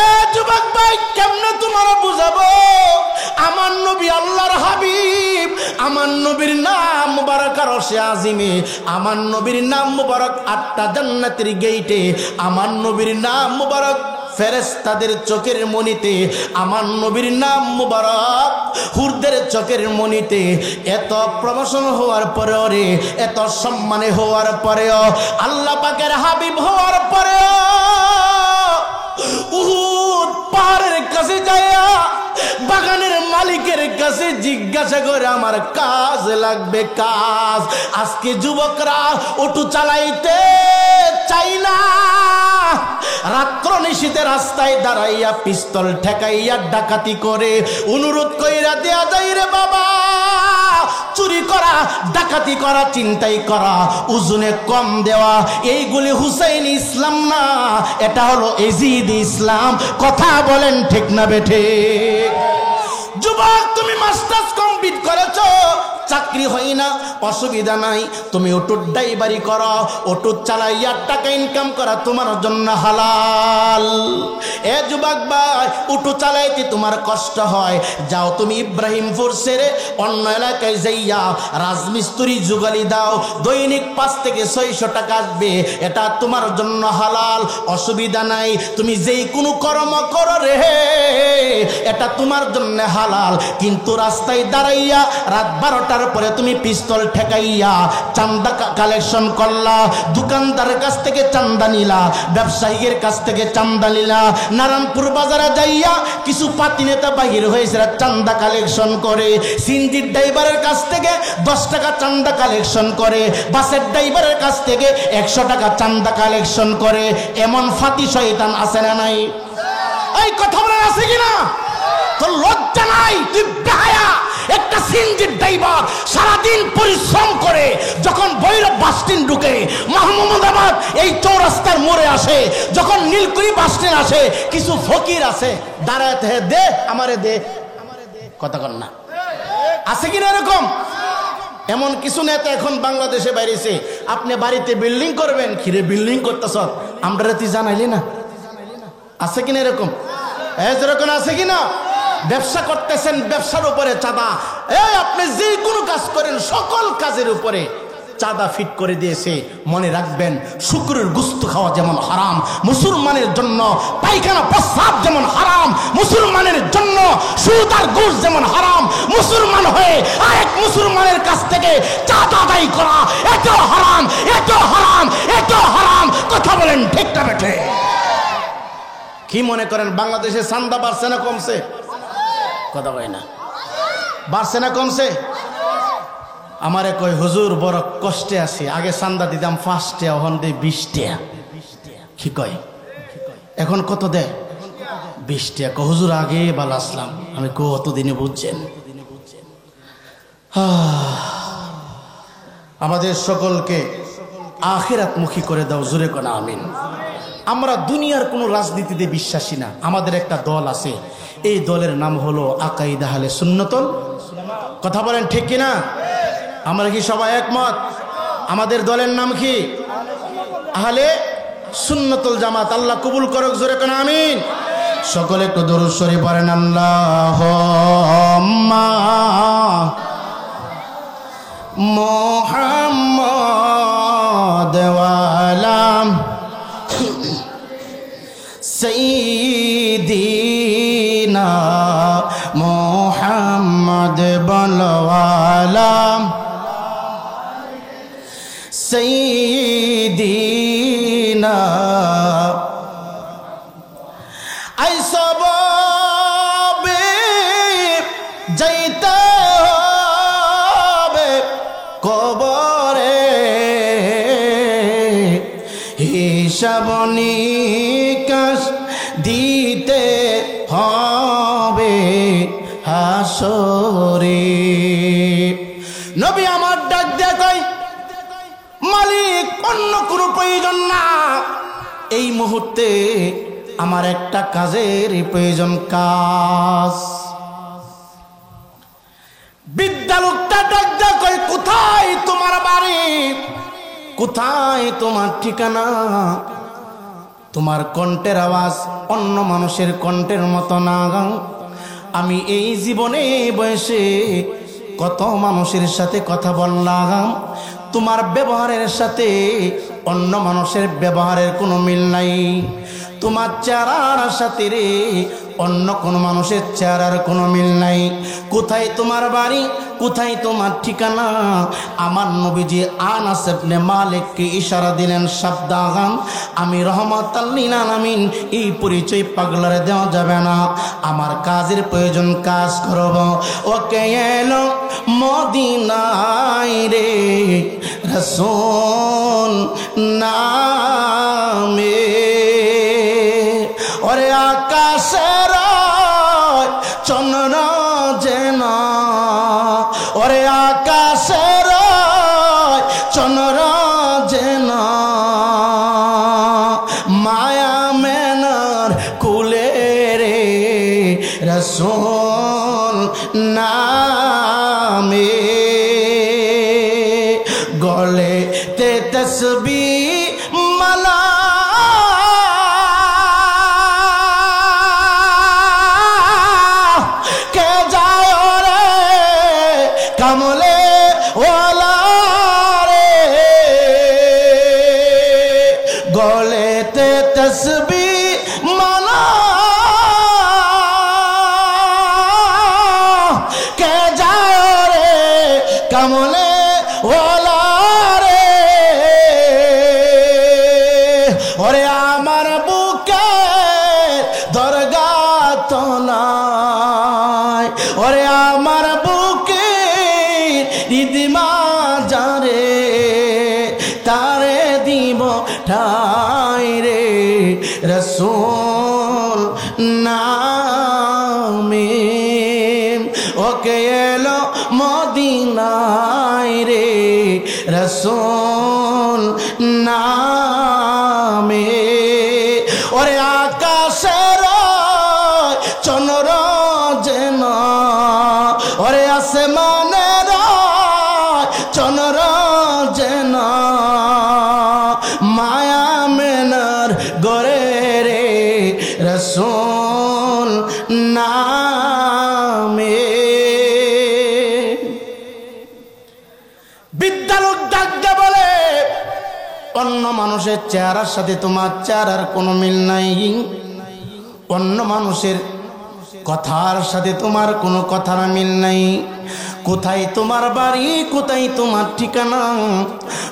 এ যুবক ভাই, কেমনে তোমার বুঝাবো? আমার নবী আল্লাহর হাবিব, আমার নবীর নাম মুবারক আরশে আজিমে, আমার নবীর নাম মুবারক আটটা জান্নাতের গেইটে, আমার নবীর নাম মুবারক ফেরেশতাদের চোখের মনিতে, আমার নবীর নাম মুবারক হুরদের চোখের মনিতে। এত প্রমোশন হওয়ার পরেও রে, এত সম্মানে হওয়ার পরেও, আল্লাহ পাকের হাবিব হওয়ার পরেও উহুদ পাহাড়ের কাছে যাইয়া বাগানের মালিকের কাছে জিজ্ঞাসা করে আমার কাজ লাগবে, কাজ। আজকে যুবকরা অটো চালাইতে চাই না, রাত্র নিশীতে রাস্তায় দাঁড়াইয়া পিস্তল ঠেকাইয়া ডাকাতি করে, অনুরোধ কইরা দেয়া যায় রে বাবা। চুরি করা, ডাকাতি করা, চিন্তাই করা, ওজনে কম দেওয়া, এইগুলি হুসাইন ইসলাম না, এটা হলো এজিদ ইসলাম। কথা বলেন ঠিক না বেঠে? যুবক তুমি মাস্টার্স কমপ্লিট করেছো, চাকরি হয় না, অসুবিধা নাই, তুমি অটোর ড্রাইভারি করো, অটো চালাইয়া টাকা ইনকাম করা তোমার জন্য হালাল। এ যুবক ভাই, অটো চালাইতে তোমার কষ্ট হয়, যাও তুমি ইব্রাহিমপুর ছেড়ে অন্য এলাকায় যাইয়া রাজমিস্ত্রি যুগালি দাও, দৈনিক 5 থেকে 600 টাকা আসবে, এটা তোমার জন্য হালাল, অসুবিধা নাই। তুমি যেই কোনো কর্ম করো রে, এটা তোমার জন্য হালাল। কিন্তু রাস্তায় দাঁড়াইয়া রাত 12টার পরে তুমি পিস্তল ঠেকাইয়া চান্দা কালেকশন করলা, দোকানদারের কাছ থেকে চান্দা নিলা, ব্যবসায়ীর কাছ থেকে চান্দা নিলা, নারায়ণপুর বাজারে যাইয়া কিছু পাতি নেতা বাহির হয়েছে চান্দা কালেকশন করে, সিনজির ড্রাইভারের কাছ থেকে 10 টাকা চান্দা কালেকশন করে, বাসের ড্রাইভারের কাছ থেকে 100 টাকা চান্দা কালেকশন করে। এমন ফাতি শয়তান আছে না নাই? এই কথা বলার আছে কিনা? তোর লজ্জা নাই? তুই বেহায়া একটা সিনজির ড্রাইভার সারাদিন পরিশ্রম করে যখন ভৈরব বাস স্ট্যান্ড ঢুকে, মাহমুদাবাদ এই চৌরাস্তার মোড়ে আসে, যখন নীলকুড়ি বাস স্ট্যান্ড আসে, কিছু ফকির আছে দাঁড়াতে, হে দে আমারে দে, কথা কর না, আছে কিনা এরকম? এমন কিছু নেতা এখন বাংলাদেশে বাইরেছে, আপনি বাড়িতে বিল্ডিং করবেন, খিরে বিল্ডিং করতেছ আমরা তুই জানাইলি না, আছে কিনা এরকম? এরকম আছে কিনা? ব্যবসা করতেছেন, ব্যবসার উপরে চাঁদা, এই আপনি যে কোনো কাজ করেন সকল কাজের উপরে চাঁদা ফিট করে দিয়েছে। মনে রাখবেন, শুকরের গোশত খাওয়া যেমন হারাম, মুসলমানের জন্য পায়খানা প্রস্রাব যেমন হারাম, মুসলমানের জন্য সুদ আর ঘুষ যেমন হারাম, মুসলমান হয়ে আরেক মুসলমানের কাছ থেকে চাঁদা আদায় করা এটাও হারাম, এটাও হারাম, এটাও হারাম। কথা বলেন ঠিক না বেঠে? কি মনে করেন বাংলাদেশে চাঁদা বাড়ছে না কমছে? কথা বলে না, বাড়ছে না কমছে? আমারে কই হুজুর বড় কষ্টে আছি, আগে চান্দা দিতাম 5 টাকা, এখন দেয় 20 টাকা। কি কয়? এখন কত দেয়? 20 টাকা। হুজুর আগে ভালো আসলাম। আমি কতদিনে বুঝছেন? আমাদের সকলকে আখিরাতমুখী করে দাও, জোরে কোন আমিন। আমরা দুনিয়ার কোনো রাজনীতিতে বিশ্বাসী না। আমাদের একটা দল আছে, এই দলের নাম হলো আকাইদা আহলে সুন্নাতুল। কথা বলেন ঠিক কিনা? আমরা কি সবাই একমত? আমাদের দলের নাম কি? আহলে সুন্নাতুল জামাত। আল্লাহ কবুল করুক, জোরে কোন আমিন। সকলে একটু দরুদ শরীফ পড়েন, আল্লাহুম্মা মুহাম্মাদ ওয়া আলা সাইয়্যিদিনা মুহাম্মদ বলওয়ালা সাইয়্যিদিনা। আই সবে যাইতে হবে কবরে, হিসাব নিকাশ দিতে হবে হাসরে। নবী আমার ডাক দিয়ে কয়, মালিক অন্য কোনো প্রয়োজন না, এই মুহূর্তে আমার একটা কাজের প্রয়োজন, কাজ। বিদ্যালুকটা ডাক দিয়ে কয়, কোথায় তোমার বাড়ি, কোথায় তোমার ঠিকানা? তোমার কণ্ঠের আওয়াজ অন্য মানুষের কণ্ঠের মতো না। আমি এই জীবনে বয়সে কত মানুষের সাথে কথা বললাম, তোমার ব্যবহারের সাথে অন্য মানুষের ব্যবহারের কোনো মিল নাই। তোমার চেহারার সাথে রে অন্য কোনো মানুষের চেহারার কোনো মিল নাই। কোথায় তোমার বাড়ি, কোথায় তোমার ঠিকানা? আমার নবীজি আনাস ইবনে মালিককে ইশারা দিলেন, সাবধান, আমি রহমাতুল লিল আলামিন, এই পরিচয় পাগলারে দেওয়া যাবে না, আমার কাজের প্রয়োজন, কাজ করব। ওকে এলো মদিনায় রে রাসূল নামে, ওরে আকাশের চন্দ্র যেন, ওরে আকাশের চন্দ্র যেন মায়া মেনার কুলে রে রাসূল নামে। গলে তে তসবিহ মালা কে যায় রে কামলে ওয়ালা রে গলে তে তসবিহ মালা কে যায় রে কামলে ওয়ালা রে ওরে আমার বুকে দরগা তো নাই ওরে আমার বুকে ঈদমা যারে তারে দিব ঠাই রে রাসূল নামে ওকে এলো মদিনায় রে রাসূল নামে ওরে আকাশের চন্দ্র যেন ওরে আসমানের চন্দ্র যেন মায়া মেনার গরে রে রাসূল নামে বিদ্যালোক ডাকতে বলে অন্য মানুষের চেহারার সাথে তোমার চেহারার কোনো মিল নাই অন্য মানুষের কথার সাথে তোমার কোনো কথার মিল নাই কোথায় তোমার বাড়ি কোথায় তোমার ঠিকানা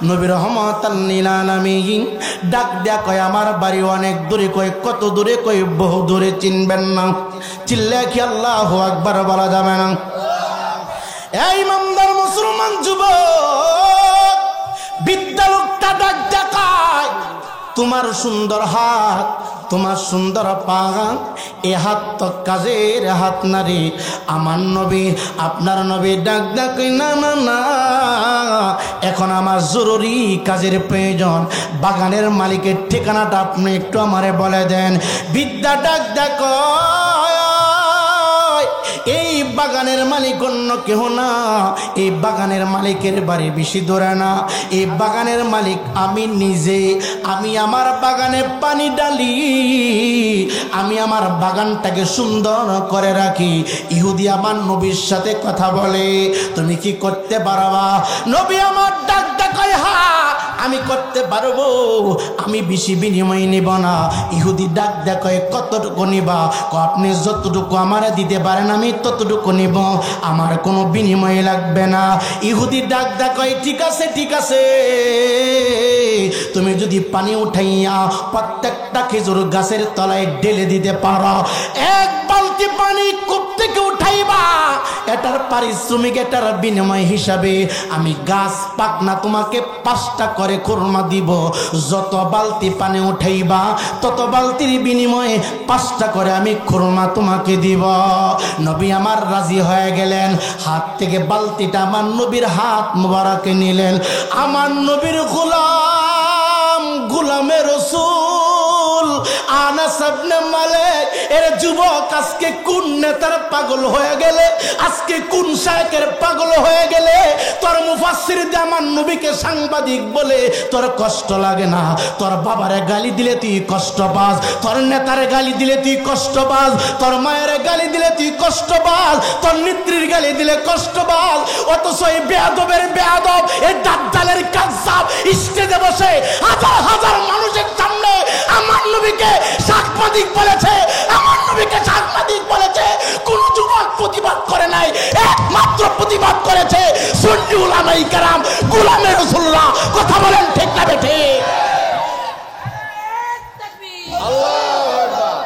নবী রহমাতাল লিল আলামিন ডাক দেয়া কয় আমার বাড়ি অনেক দূরে কয় কত দূরে কয় বহু দূরে চিনবেন না চিল্লা কি আল্লাহু আকবার বলা যাবে না এই ইমানদার মুসলমান যুবক বিদ্যালোকটা ডাক দেখায় তোমার সুন্দর হাত তোমার সুন্দর পা এ হাত তো কাজের হাত না রে আমার নবী আপনার নবী ডাক ডাক না না না এখন আমার জরুরি কাজের প্রয়োজন বাগানের মালিকের ঠিকানাটা আপনি একটু আমারে বলে দেন বিদ্যা ডাক ডাক এই বাগানের মালিক অন্য কেহ না এই বাগানের মালিকের বাড়ি বেশি দূরে না এই বাগানের মালিক আমি নিজে আমি আমার বাগানে পানি ডালি আমি আমার বাগানটাকে সুন্দর করে রাখি ইহুদি আমার নবীর সাথে কথা বলে তুমি কি করতে পারবা নবী আমার ডাক ডাকায় হা আমি করতে পারবো আমি বেশি বিনিময় নিব না ইহুদি ডাক দেখায় কতটুকু নিবা আপনি যতটুকু আমারে দিতে পারেন আমি ততটুকু নিব আমার কোনো বিনিময় লাগবে না ইহুদি ডাক দেখায় ঠিক আছে তুমি যদি পানি উঠাইয়া প্রত্যেকটা খেজুর গাছের তলায় ঢেলে দিতে পারো এক বালতি পানি কূপ থেকে উঠাইবা এটার পারিশ্রমিক এটার বিনিময় হিসাবে আমি গাছ পাকনা তোমাকে 5টা করে খুরমা দিব যত বালতি পানি উঠাইবা তত বালতির বিনিময়ে 5টা করে আমি খুরমা তোমাকে দিব নবী আমার রাজি হয়ে গেলেন হাত থেকে বালতিটা আমার নবীর হাত মুবারকে নিলেন আমার নবীর গোলামের রাসূল আনাস ইবনে মালিক এর যুবক আজকে কোন নেতার পাগল হয়ে গেলে আজকে কোন শায়েখের পাগল হয়ে গেলে তোর মুফাসসির দিয়ে আমার নবীকে সাংবাদিক বলে তোর কষ্ট লাগে না তোর বাবারে গালি দিলে তুই কষ্ট পাস তোর নেতারে গালি দিলে তুই কষ্ট পাস তোর মায়ের গালি দিলে তুই কষ্ট পাস তোর নেত্রীর গালি দিলে কষ্ট পাস অথচ এই বেয়াদবের বেয়াদব এই দাজ্জালের কাযযাব স্টেজে বসে হাজার হাজার মানুষের সামনে আমার নবীকে সাংবাদিক বলেছে আমার নবীকে সাংবাদিক বলেছে কোন যুবক প্রতিবাদ করে নাই একমাত্র প্রতিবাদ করেছে সুন্নি উলামায়ে কেরাম গোলামে রাসূলুল্লাহ কথা বলেন ঠিক না বেঠে আল্লাহু আকবার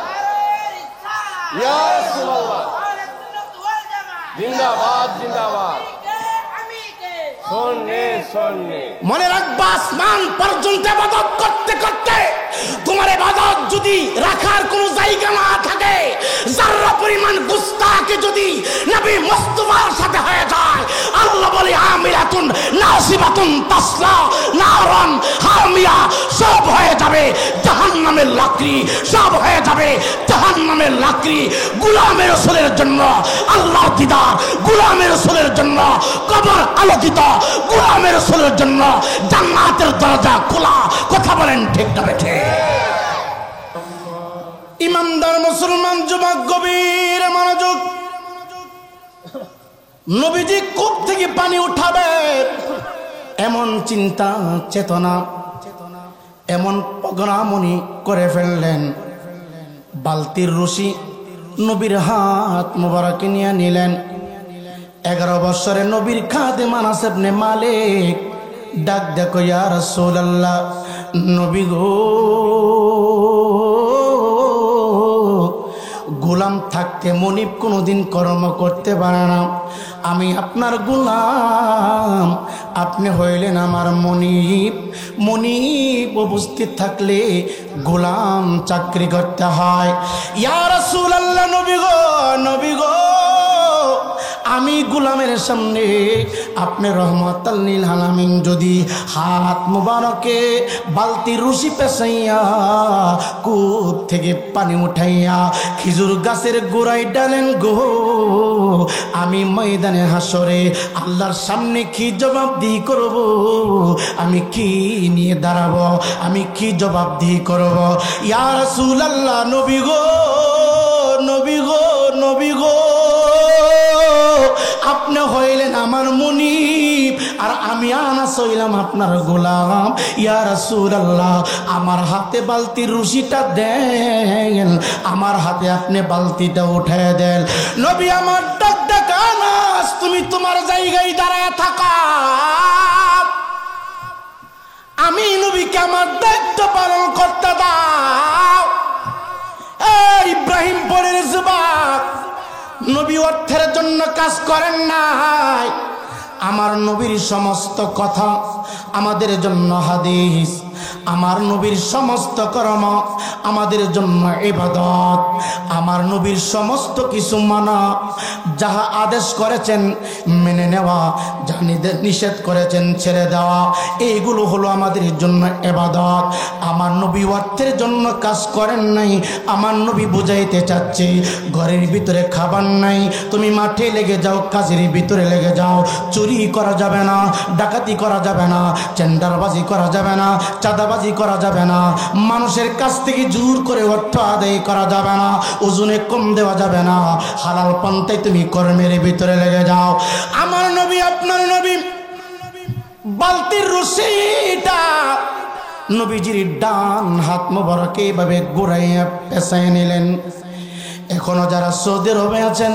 ইয়া রাসূলুল্লাহ জিন্দাবাদ জিন্দাবাদ মনে রাখবা আসমান পর্যন্ত ইবাদত করতে করতে তোমার ইবাদত যদি রাখার কোনো জায়গা না থাকে যারা পরিমাণ গুস্তাখি যদি নবী মুস্তাফার সাথে হয়ে যায় আল্লাহ বলে আমিরাতুন নাসিবাতুন তাসলা নারান হামিয়া সব হয়ে যাবে জাহান্নামের লাকড়ি, সব হয়ে যাবে জাহান্নামের লাকড়ি। গোলামের রাসূলের জন্য আল্লাহর দিদার, গোলামের রাসূলের জন্য কবর আলোকিত, গোলামের রাসূলের জন্য জান্নাতের দরজা খোলা। কথা বলেন ঠিক না বেঠে? ইমানদার মুসলমান যুবক গভীর মনোযোগ। নবীজি কূপ থেকে পানি উঠাবে এমন চিন্তা চেতনা, এমন প্রোগ্রামনি করে ফেললেন। বালতির রশি নবীর হাত মোবারকে নিয়ে নিলেন। 11 বছরে নবীর খাদেম আনাস ইবনে মালিক ডাক দেখো, ইয়া রাসূলুল্লাহ, নবী গো, গোলাম থাকতে মনিব কোনোদিন কর্ম করতে পারে না। আমি আপনার গোলাম, আপনি হইলেন আমার মনিব। মনিব উপস্থিত থাকলে গোলাম চাকরি করতে হয়। ইয়া রাসূলুল্লাহ, নবী গো, নবী গো, আমি গোলামের সামনে আপনি রহমাতাল লিল আলামিন যদি হাত মুবারকে বালতির রশি পেছাইয়া কূপ থেকে পানি উঠাইয়া খেজুর গাছের গোড়ায় ডালেন গো, আমি ময়দানে হাসরে আল্লাহর সামনে কি জবাবদিহি করব? আমি কি নিয়ে দাঁড়াবো? আমি কি জবাবদিহি করব? ইয়া রাসূলুল্লাহ, নবী গো, নবী গো, নবী গো, আপনি হইলেন আমার মনিব আর আমি আনাস হইলাম আপনার গোলাম। ইয়া রাসূলুল্লাহ, আমার হাতে বালতির রশিটা দেন, আমার হাতে আপনি বালতিটা উঠায় দেন। নবী আমার ডাক ডাক, আনাস তুমি তোমার জায়গায় দাঁড়ায় থাকা, আমি নবীকে আমার দায়িত্ব পালন করতে দাও। এই ইব্রাহিমপুরের যুবক, নবী অর্থের জন্য কাজ করেন নাই। আমার নবীর সমস্ত কথা আমাদের জন্য হাদিস, আমার নবীর সমস্ত কর্ম আমাদের জন্য ইবাদত। আমার নবীর সমস্ত কিছু মানা, যাহা আদেশ করেছেন মেনে নেওয়া, যা নিষেধ করেছেন ছেড়ে দেওয়া, এইগুলো হলো আমাদের জন্য ইবাদত। আমার নবী অর্থের জন্য কাজ করেন নাই। আমার নবী বুঝাইতে চাচ্ছে, ঘরের ভিতরে খাবার নাই, তুমি মাঠে লেগে যাও, কাজের ভিতরে লেগে যাও। চুরি করা যাবে না, ডাকাতি করা যাবে না, চেন্ডারবাজি করা যাবে না, চাঁদাবাজি করা যাবে না, মানুষের কাছ থেকে জোর করে অর্থ আদায় করা যাবে না, ওজনে কম দেওয়া যাবে না। হালাল পন্থায় তুমি কর্মের ভিতরে লেগে যাও। আমার নবী, আপনার নবী বালতির রশিটা নবীজির ডান হাত মোবারকে এভাবে ঘুরাইয়া পেছায় নিলেন। এখনো যারা সৌদি আরবে আছেন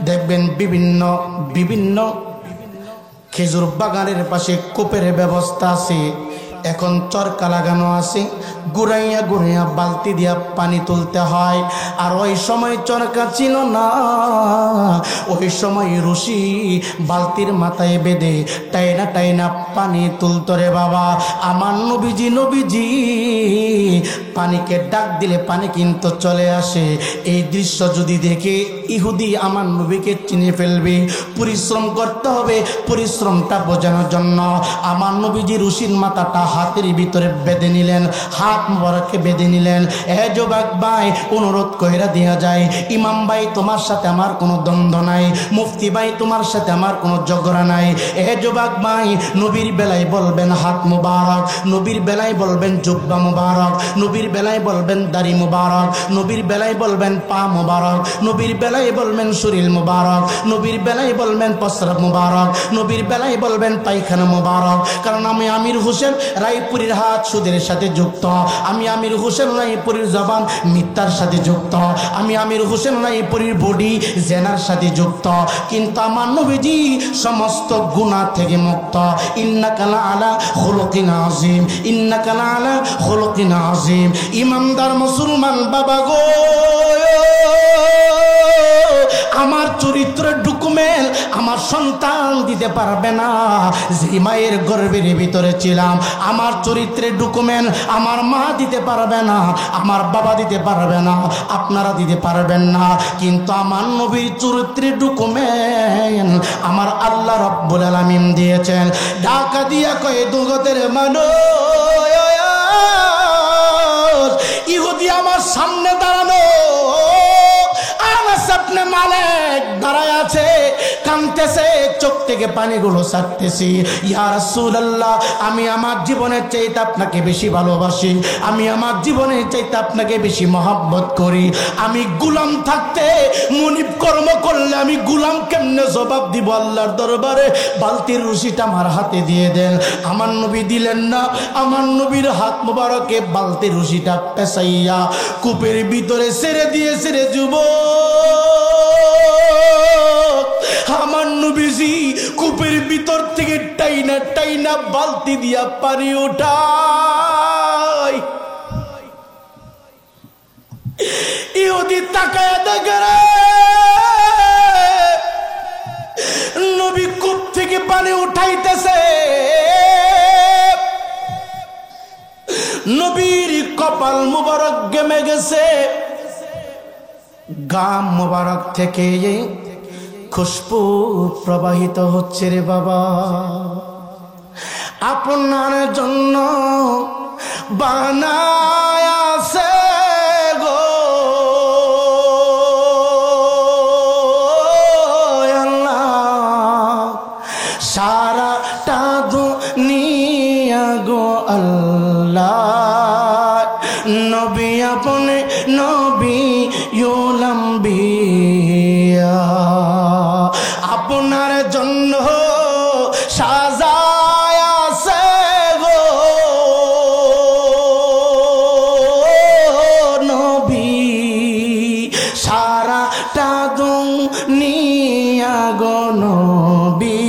দেখবেন বিভিন্ন বিভিন্ন খেজুর বাগানের পাশে কূপের ব্যবস্থা আছে। এখন চরকা লাগানো আছে, ঘুরাইয়া ঘুরাইয়া বালতি দিয়া পানি তুলতে হয়। আর ওই সময় চরকা ছিল না, ওই সময় রশি বালতির মাথায় বেঁধে টাইনা টাইনা পানি তুলত রে বাবা। আমার নবীজি, নবীজি পানিকে ডাক দিলে পানি কিন্তু চলে আসে। এই দৃশ্য যদি দেখে ইহুদি আমার নবীকে চিনে ফেলবে। পরিশ্রম করতে হবে, পরিশ্রমটা বোঝানোর জন্য আমার নবীজি রশির মাথাটা হাতের ভিতরে বেঁধে নিলেন, হাত মোবারকে বেঁধে নিলেন। এ যুবক ভাই, অনুরোধ কইরা দেয়া যায়, ইমাম ভাই তোমার সাথে আমার কোনো দ্বন্দ্ব নাই, মুফতি ভাই তোমার সাথে আমার কোনো ঝগড়া নাই। এ যুবক ভাই, নবীর বেলায় বলবেন হাত মুবারক, নবীর বেলায় বলবেন জুব্বা মুবারক, নবীর বেলায় বলবেন দাড়ি মুবারক, নবীর বেলায় বলবেন পা মুবারক, নবীর বেলায় বলবেন শরীর মুবারক, নবীর বেলায় বলবেন প্রস্রাব মুবারক, নবীর বেলায় বলবেন পায়খানা মুবারক। কারণ আমি আমির হোসেন রায়পুরীর হাত সুদের সাথে যুক্ত, আমি আমির হোসেন রায়পুরীর জবান মিথ্যার সাথে যুক্ত, আমি আমির হোসেন রায়পুরীর বডি জেনার সাথে যুক্ত। কিন্তু আমার নবীজি সমস্ত গুনাহ থেকে মুক্ত। ইন্নাকা লাআলা খুলুকিন আযীম, ইন্নাকা লাআলা খুলুকিন আযীম। ইমানদার মুসলমান বাবা গো, আমার চরিত্রের ডকুমেন্ট আমার সন্তান দিতে পারবে না। যে মায়ের গর্ভের ভিতরে ছিলাম, আমার চরিত্রের ডকুমেন্ট আমার মা দিতে পারবে না, আমার বাবা দিতে পারবে না, আপনারা দিতে পারবেন না। কিন্তু আমার নবীর চরিত্রের ডকুমেন্ট আমার আল্লাহ রাব্বুল আলামিন দিয়েছেন। ঢাকা দিয়া কয় দুগতের মানুষ ইহুদি আমার সামনে দাঁড়ানো, আনাস ইবনে মালিক দাঁড়ায় আছে, কাঁদতেছে, চোখ থেকে পানিগুলো ছাড়তেছি। ইয়া রাসূলুল্লাহ, আমি আমার জীবনের চাইতে আপনাকে বেশি ভালোবাসি, আমি আমার জীবনের চাইতে আপনাকে বেশি মহব্বত করি। আমি গোলাম থাকতে মুনিব কর্ম করলে আমি গোলাম কেমনে জবাব দিব আল্লাহর দরবারে? বালতির রশিটা আমার হাতে দিয়ে দেন। আমার নবী দিলেন না, আমার নবীর হাত মোবারকে বালতির রশিটা পেঁচাইয়া কূপের ভিতরে ছেড়ে দিয়েছে রে যুবক। আমার নবীজি কূপের ভিতর থেকে টাইনা টাইনা বালতি দিয়া পানি ওঠায়। ইহুদি তাকায় দেখে রে নবী কূপ থেকে পানি উঠাইতেছে। নবীর কপাল মুবারক গেমে গেছে, গাম মুবারক থেকে খুশবু প্রবাহিত হচ্ছে রে বাবা। আপনার জন্য বানায় আছে গো আল্লাহ সারাটা দুনিয়া গো আল্লাহ। নবী আপনে নবী ইউলাম্বিয়া, আপনার জন্য সাজায় আছে গো নবী সারাটা দুনিয়া গো নবী।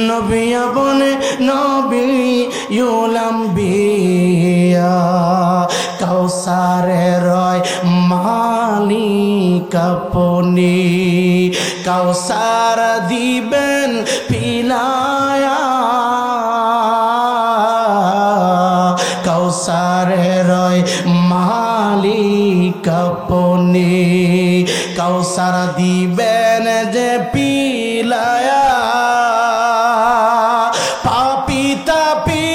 নবী আপনে নবী ইউলাম্বিয়া, কাউসারে রয় মালিক আপনি, কাউসার দিবেন পিলায়া, কাউসারে রয় মালিক আপনি, কাউসার দিবেন যে পিলায়া। পাপি তাপি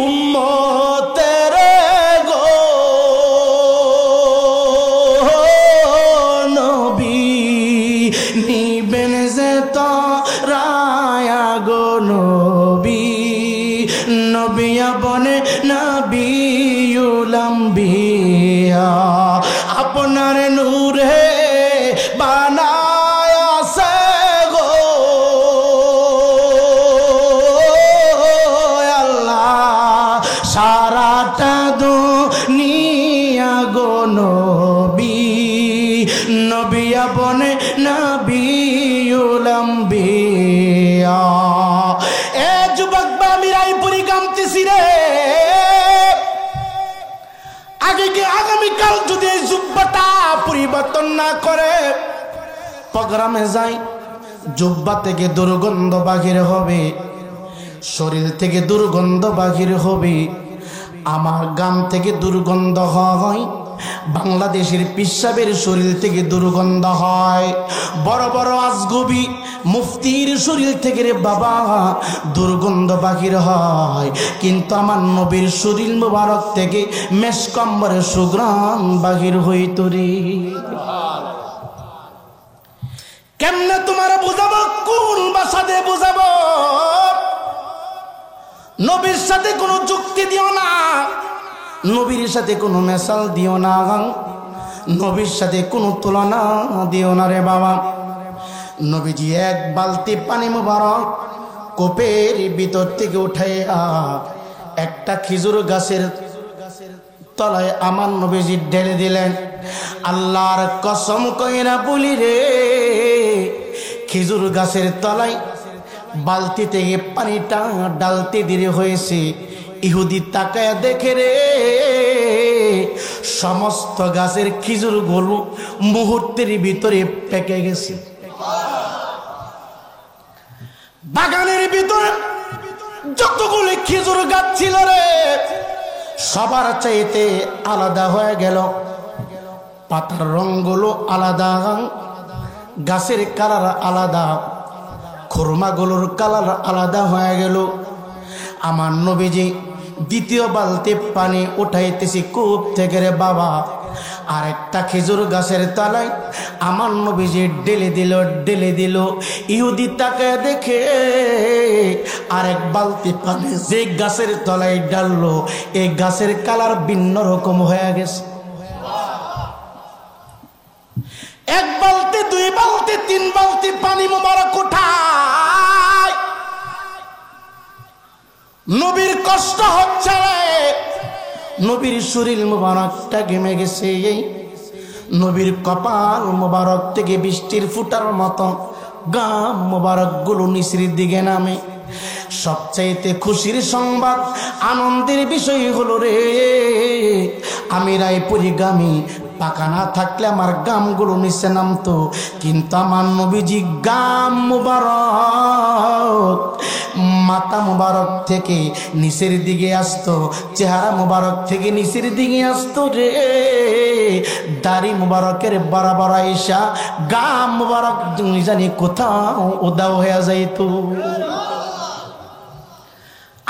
উম্মতের গো নবী, নিবেন যে তরায়া গো নবী। নবী বনে নবী ইউলাম্বিয়া, আপনার নূরে বানায় আছে গো আল্লাহ সারাটা দুনিয়া গো নবী। নবী বনে নবী ইউলাম্বিয়া। এ যুবক বা আমি রায়পুরি কামতেছি রে, আগামীকাল যদি এই জুব্বাটা পরিবর্তন না করে প্রোগ্রামে যাই, জুব্বা থেকে দুর্গন্ধ বাহির হবে, শরীর থেকে দুর্গন্ধ বাহির হবে, আমার গাম থেকে দুর্গন্ধ হয়, বাংলাদেশের পিসাবের শরীর থেকে দুর্গন্ধ হয়, বড় বড় আজগবি মুফতির শরীর থেকে রে বাবা দুর্গন্ধ বাহির হয়, কিন্তু আমার নবীর শরীর মুবারক থেকে মেশকম্বরের সুগ্রাম বাহির হইত রে। কেমনে তোমার বুঝাবো, কোন ভাষা দিয়ে বুঝাবো? নবীর সাথে কোনো যুক্তি দিও না, নবীর সাথে কোনো মেশাল দিও না, নবীর সাথে কোনো তুলনা দিও না রে বাবা। নবীজি এক বালতি পানি মুবারক কোপের ভিতর থেকে উঠাইয়া একটা খেজুর গাছের তলায় আমার নবীজি ঢেলে দিলেন। আল্লাহর কসম কইরা বলি রে, খেজুর গাছের তলায় বালতি থেকে পানিটা ডালতে দেরি হয়েছে। ইহুদি তাকায় দেখে রে, সমস্ত গাছের খেজুর গুলো মুহূর্তের ভিতরে পেকে গেছে। বাগানের ভিতরে যতগুলো খেজুর গাছ ছিল রে, সবার চাইতে আলাদা হয়ে গেল, পাতার রঙগুলো আলাদা, গাছের কালার আলাদা, খুরমাগুলোর কালার আলাদা হয়ে গেল। আমার নবীজি দ্বিতীয় বালতি পানি উঠাইতেছি কূপ থেকে রে বাবা। আরেকটা খেজুর গাছের তলায় আমার নবীজি ঢেলে দিল। ইহুদি তাকে দেখে আরেক বালতি পানি যে গাছের তলায় ডাললো, এই গাছের কালার ভিন্ন রকম হয়ে গেছে। এক বালতি, দুই বালতি, তিন বালতি পানি মোবারক উঠায়। নবীর কষ্ট হচ্ছে, নবীর শরীর মোবারকটা ঘেমে গেছে। নবীর কপাল মোবারক থেকে বৃষ্টির ফুটার মতন গাম মোবারক গুলো নিচের দিকে নামে। সবচাইতে খুশির সংবাদ, আনন্দের বিষয় হলো রে, আমি রায়পুরীগামী, পাকা না থাকলে আমার গামগুলো নিচে নামতো, কিন্তু আমার নবীজি গাম মুবারক মাথা মুবারক থেকে নিচের দিকে আসতো, চেহারা মুবারক থেকে নিচের দিকে আসতো রে। দাড়ি মুবারকের বরাবর আইসা গাম মুবারক জানি কোথাও উদাও হয়ে যাইত।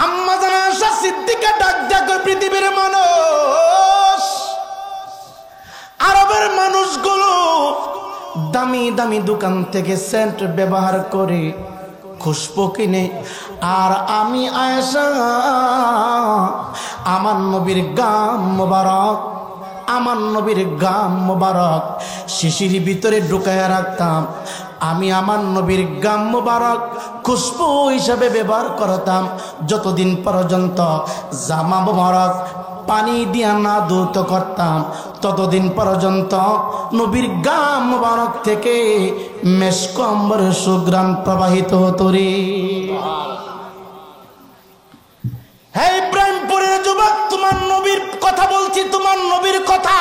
আম্মা জানা আয়েশা সিদ্দিকা ডাক ডাক পৃথিবীর মানুষ, আরবের মানুষগুলো দামি দামি দোকান থেকে সেন্ট ব্যবহার করে, খুশবু কিনে, আর আমি আয়েশা আমার নবীর গাম মোবারক, আমার নবীর গাম মোবারক শিশির ভিতরে ঢুকায়া রাখতাম। আমি আমার নবীর গাম মোবারক খুশবু হিসাবে ব্যবহার করতাম, যতদিন পর্যন্ত জামা মোবারক পানি দিয়া না ধৌত করতাম, ততদিন পর্যন্ত নবীর গাম মোবারক থেকে মেশক আম্বরের সুঘ্রাণ প্রবাহিত হতো রে। হে ইব্রাহিমপুরের যুবক, তোমার নবীর কথা বলছি, তোমার নবীর কথা।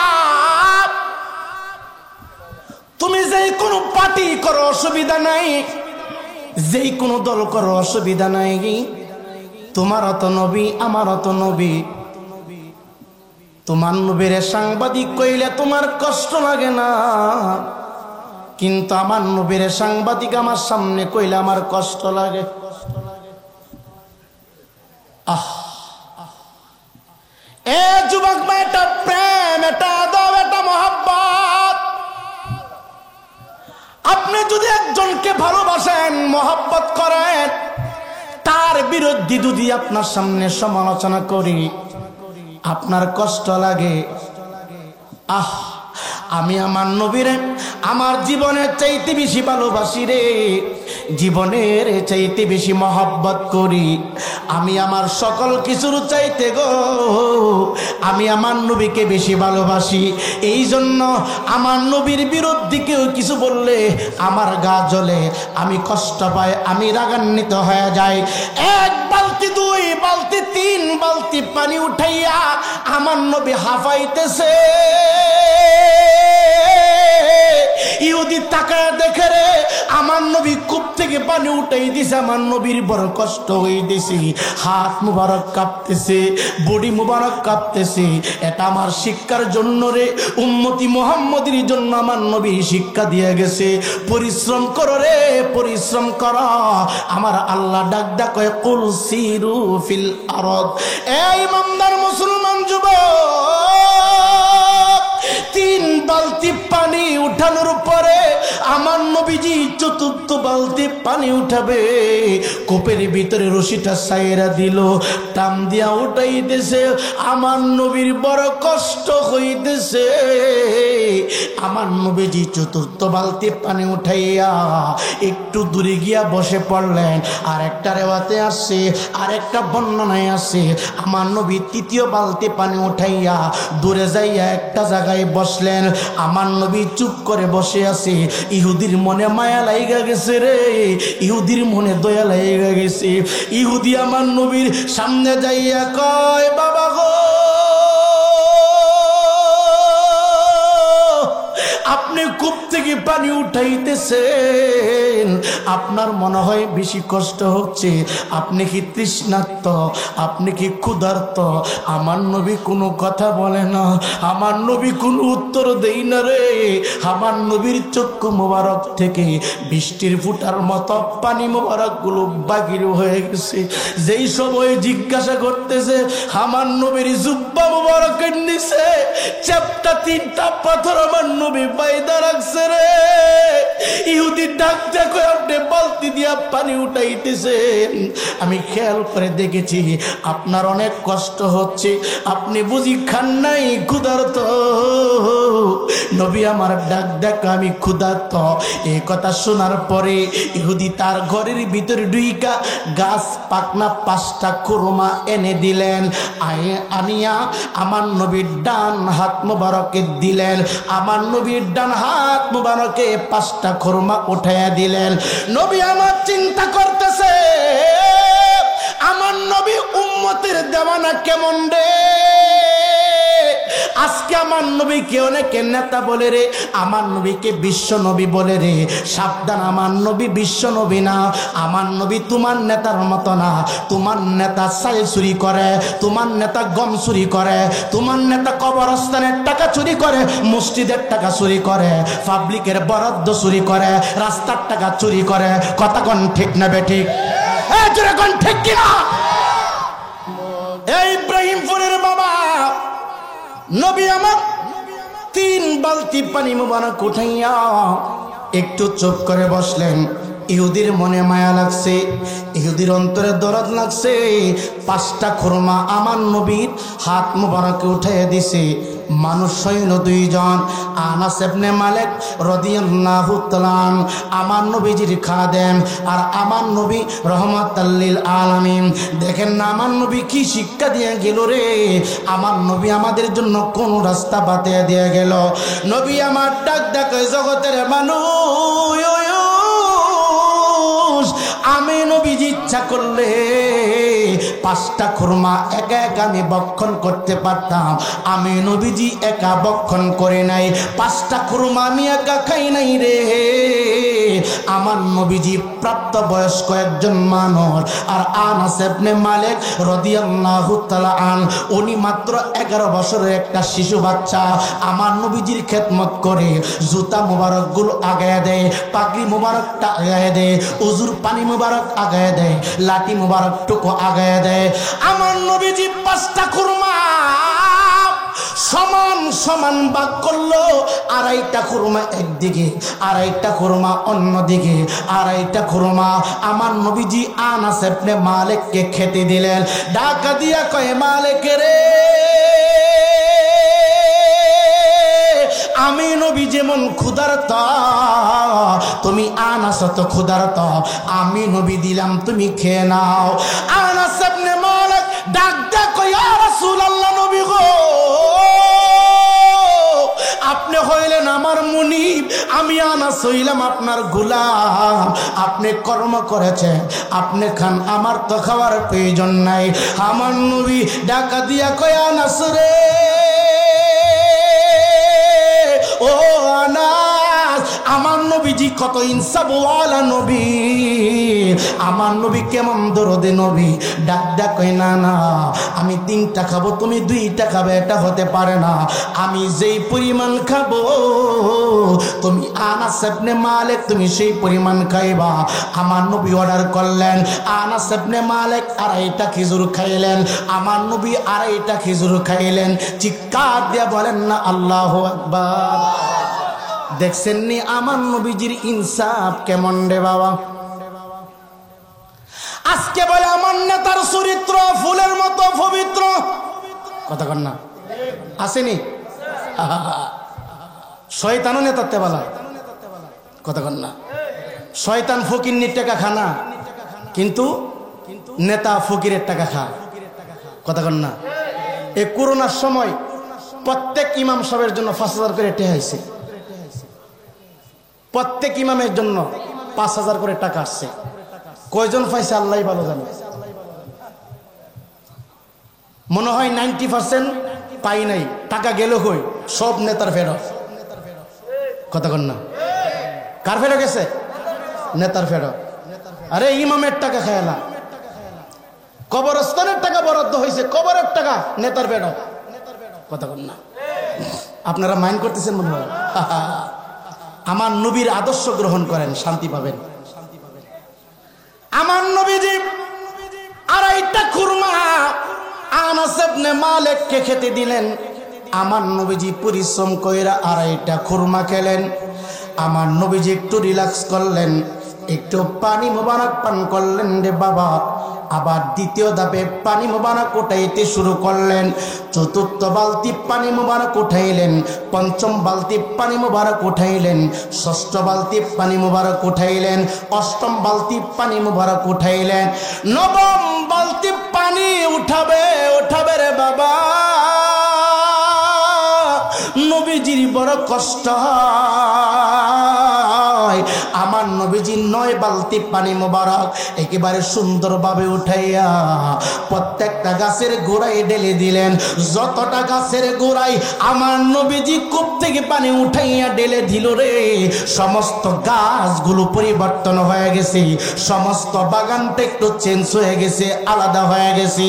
তুমি যেই কোনো পার্টি করো অসুবিধা নাই, যেই কোনো দল করো অসুবিধা নাই, তোমার তো নবী, আমার তো নবী। তোমার নবীর সাংবাদিক কইলে তোমার কষ্ট লাগে না, কিন্তু আমার নবীর সাংবাদিক আমার সামনে কইলে আমার কষ্ট লাগে। আহ, এ যুবক, এটা প্রেম, এটা আদব, এটা মহব্বত। আপনি যদি একজনকে ভালোবাসেন, মহব্বত করেন, তার বিরুদ্ধে যদি আপনার সামনে সমালোচনা করি, আপনার কষ্ট লাগে। আহ, আমি আমার নবীরে আমার জীবনের চাইতে বেশি ভালোবাসি রে, জীবনের চাইতে বেশি মহব্বত করি। আমি আমার সকল কিছুর চাইতে গো, আমি আমার নবীকে বেশি ভালোবাসি। এই জন্য আমার নবীর বিরুদ্ধে কেউ কিছু বললে আমার গা জ্বলে, আমি কষ্ট পাই, আমি রাগান্বিত হয়ে যাই। এক বালতি, দুই বালতি, তিন বালতি পানি উঠাইয়া আমার নবী হাফাইতেছে। ইহুদি তাকায় দেখে রে, আমার নবী কূপ থেকে পানি উঠাই দিছে। আমার নবীর বড় কষ্ট হয়ে দিছে, হাত মুবারক কাঁপতেছে, বডি মুবারক কাঁপতেছে। এটা আমার শিক্ষার জন্য রে, উম্মতি মুহাম্মদের জন্য আমার নবী শিক্ষা দিয়ে গেছে। পরিশ্রম করো রে, পরিশ্রম করো। আমার আল্লাহ ডাক ডাক কয়, কুল সিরু ফিল আরদ। এই ইমানদার মুসলমান যুবক, তিন বালতি পানি উঠানোর পরে আমার নবীজি চতুর্থ বালতি পানি উঠাবে। কূপের ভিতরে রশিটা সাইরা দিল, টান দিয়া উঠাইতেছে। আমার নবীর বড় কষ্ট হইতেছে। আমার নবীজি চতুর্থ বালতি পানি উঠাইয়া একটু দূরে গিয়া বসে পড়লেন। আর একটা রেওয়াতে আসছে, আর একটা বর্ণনায় আসছে, আমার নবী তৃতীয় বালতি পানি উঠাইয়া দূরে যাইয়া একটা জায়গায় বসলেন। আমার নবী চুপ করে বসে আছে। ইহুদির মনে মায়া লাইগা গেছে রে, ইহুদির মনে দয়া লাইগা গেছে। ইহুদি আমার নবীর সামনে যাইয়া কয়, বাবা গো, আপনি আপনি কূপ থেকে পানি উঠাইতেছেন, আপনার মনে হয় বেশি কষ্ট হচ্ছে। আপনি কি তৃষ্ণার্ত? আপনি কি ক্ষুধার্ত? আমার নবী কোনো কথা বলে না, আমার নবী কোনো উত্তর দেই না রে। আমার নবীর চক্ষু মোবারক থেকে বৃষ্টির ফুটার মতো পানি মোবারক গুলো বাহির হয়ে গেছে। যেই সময় জিজ্ঞাসা করতেছে, আমার নবীর জুব্বা মোবারকের নিচে চ্যাপ্টা 3টা পাথর আমার নবী বাইদা রাখছে রে। ইহুদি ডাক দেখো, আপনি বালতি দিয়া পানি উঠাইতেছেন। আমি খেয়াল করে দেখেছি আপনার অনেক কষ্ট হচ্ছে, আপনি বুঝি খান নাই, ক্ষুধার্ত। নবী আমার ডাক দেখো, আমি ক্ষুধার্ত। এই কথা শোনার পরে ইহুদি তার ঘরের ভিতরে ঢুইকা গাছ পাকনা 5টা খুরমা এনে দিলেন। আনিয়া আমার নবীর ডান হাত মুবারকে দিলেন। আমার নবীর ডান হাত মুবারকে 5টা খুরমা উঠাইয়া দিলেন। নবী আমার চিন্তা করতেছে, আমার নবী উম্মতের দেওয়ানা কেমন রে। আজকে আমার নবীকে অনেকে নেতা বলে রে, আমার নবীকে বিশ্ব নবী বলে রে। সাবধান, আমার নবী বিশ্ব নবী না। আমার নবী তোমার নেতার মতো না। তোমার নেতা চাল চুরি করে, তোমার নেতা গম চুরি করে, তোমার নেতা কবরস্থানের টাকা চুরি করে, মসজিদের টাকা চুরি করে, পাবলিকের বরাদ্দ চুরি করে, রাস্তার টাকা চুরি করে। কথা কোন ঠিক না বেঠিক? কোন ঠিক কিনা? এই ইব্রাহিমপুরের বাবা নবী আমার 3 বালতি পানি মুবারক উঠাইয়া একটু চুপ করে বসলেন। ইহুদির মনে মায়া লাগছে, ইহুদির অন্তরে দরদ লাগছে। 5টা খুরমা আমার নবীর হাত মুবারকে উঠাইয়া দিছে। মানুষ সৈন্য 2 জন, আনাস ইবনে মালিক রাদিয়াল্লাহু তাআলা আমার নবীজির খাদেম, আর আমার নবী রহমাতাল লিল আলামিন। দেখেন না আমার নবী কি শিক্ষা দিয়ে গেল রে। আমার নবী আমাদের জন্য কোন রাস্তা বাতিয়ে দিয়ে গেল। নবী আমার ডাক ডাকে, জগতের মানুষ, আমি নবীজি ইচ্ছা করলে 5টা খুরমা একা একা আমি বক্ষণ করতে পারতাম। আমি নবীজি একা বক্ষণ করে নাই। 5টা খুরমা আমি একা খাই নাই রে। আমার নবীজি প্রাপ্ত বয়স্ক একজন মানুষ, আর আনাস ইবনে মালিক রাদিয়াল্লাহু তাআলা উনি মাত্র 11 বছরের একটা শিশু বাচ্চা। আমার নবীজির খেদমত করে, জুতা মুবারক গুলো আগায় দেয়, পাগড়ি মুবারকটা আগায় দেয়, উজুর পানি মুবারক আগায় দেয়, লাঠি মুবারক টুকু আগায় দেয়। আমার নবীজি 5টা খুরমা সমান সমান ভাগ করলো। 2.5টা খুরমা একদিকে, 2.5টা খুরমা অন্যদিকে, 2.5টা খুরমা আমার নবীজি আনাস ইবনে মালিককে খেতে দিলেন। ডাকা দিয়া কয়, মালিক রে, আমি নবী যেমন ক্ষুধার্ত, তুমি আনাস তো ক্ষুধার্ত, আমি নবী দিলাম, তুমি খেয়ে নাও। আনাস ইবনে মালিক ডাক ডাক কয়, ইয়া রাসূলুল্লাহ, নবী গো, আপনি হইলেন আমার মুনিব, আমি আনাস হইলাম আপনার গোলাম। আপনি কর্ম করেছেন, আপনি খান, আমার তো খাওয়ার প্রয়োজন নাই। আমার নবী ডাকা দিয়া কয়, আনাস রে, ও আনাস, আমার নবীজি কত ইনসাফওয়ালা নবী, আমার নবী কেমন দরদে নবী। ডাক ডাক কই, না না, আমি 3টা খাবো, তুমি 2টা খাবে, এটা হতে পারে না। আমি যেই পরিমাণ খাবো, তুমি আনাস ইবনে মালিক তুমি সেই পরিমাণ খাইবা। আমার নবী অর্ডার করলেন, আনাস ইবনে মালিক 2.5টা খেজুর খাইলেন। আমার নবী 2.5টা খেজুর খাইলেন। চিৎকার দিয়ে বলেন না আল্লাহু আকবার। দেখছেন নি আমার নবীজির ইনসাফ কেমন রে বাবা। আজকে বলে আমার নেতার চরিত্র ফুলের মতো পবিত্র, কথা কন না, আসেনি? শয়তানও নেতাতে বলা, কথা কন না। শয়তান ফকির টাকা খানা, কিন্তু নেতা ফকিরের টাকা খা, কথা কন না। এই করোনার সময় প্রত্যেক ইমাম সাহেবের জন্য 5,000 করে টেহা হয়েছে। প্রত্যেক ইমামের জন্য 5,000 করে টাকা আসছে। কয়জন পাইছে আল্লাহ ভালো জানে। মনে হয় 90% পাই নাই। টাকা গেল কই? সব নেতার ফেরত, কথা কন না, কার ফেরো গেছে? নেতার ফেরো। আরে ইমামের টাকা খেয়ালা, কবরস্থানের টাকা বরাদ্দ হয়েছে, কবরের টাকা নেতার ফেরো। কথা কন না, আপনারা মাইন্ড করতেছেন মনে হয়? আমার নবীর আদর্শ গ্রহণ করেন, শান্তি পাবেন। আমার নবীজি আড়াইটা খুরমা আনাস ইবনে মালিককে খেতে দিলেন। আমার নবীজি পরিশ্রম কইরা আড়াইটা খুরমা খেলেন। আমার নবীজি একটু রিল্যাক্স করলেন, একটু পানি মোবারক পান করলেন রে বাবা। আবার দ্বিতীয় ধাপে পানি মোবারক উঠাইতে শুরু করলেন। চতুর্থ বালতি পানি মোবারক উঠাইলেন, পঞ্চম বালতি পানি মোবারক উঠাইলেন, ষষ্ঠ বালতি পানি মোবারক উঠাইলেন, অষ্টম বালতি পানি মোবারক উঠাইলেন, নবম বালতি পানি উঠাবে রে বাবা। নবীজির বড় কষ্ট হয়। আমার নবীজি 9 বালতি পানি মোবারক একেবারে সুন্দরভাবে উঠাইয়া প্রত্যেকটা গাছের গোড়ায় ঢেলে দিলেন। যতটা গাছের গোড়ায় আমার নবীজি কূপ থেকে পানি উঠাইয়া ঢেলে দিল রে, সমস্ত গাছগুলো পরিবর্তন হয়ে গেছে, সমস্ত বাগানটা একটু চেঞ্জ হয়ে গেছে, আলাদা হয়ে গেছে।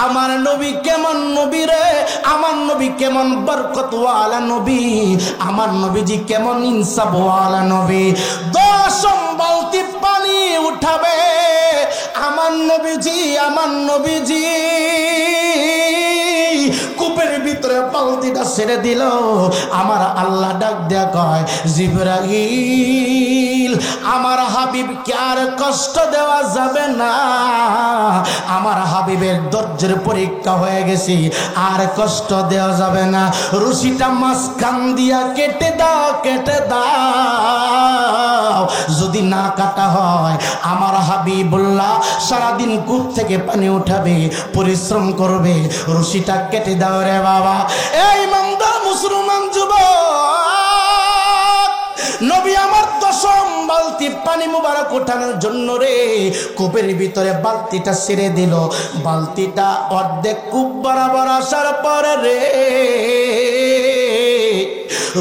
আমার নবী কেমন নবী রে, আমার নবী কেমন বরকতওয়ালা নবী, আমার নবীজি কেমন ইনসাফওয়ালা নবী। 10 বালতি পানি উঠাবে আমার নবীজি কূপের ভিতরে বালতিটা ছেড়ে দিল। আমার আল্লাহ ডাক দেয়া কয়, জিবরাইল আমার হাবিবকে আর কষ্ট দেওয়া যাবে না, আমার হাবিবের ধৈর্যের পরীক্ষা হয়ে গেছে, আর কষ্ট দেওয়া যাবে না। রশিটা মাঝখান দিয়া কেটে দাও, যদি না কাটা হয় আমার হাবিবুল্লাহ সারাদিন কূপ থেকে পানি উঠাবে, পরিশ্রম করবে, রশিটা কেটে দাও রে বাবা। এই ইমানদার মুসলমান যুবক, নবী আমার 10 বালতি পানি মুবারক ওঠানোর জন্য রে কূপের ভিতরে বালতিটা ছেড়ে দিল। বালতিটা অর্ধেক কূপ বরাবর আসার পরে রে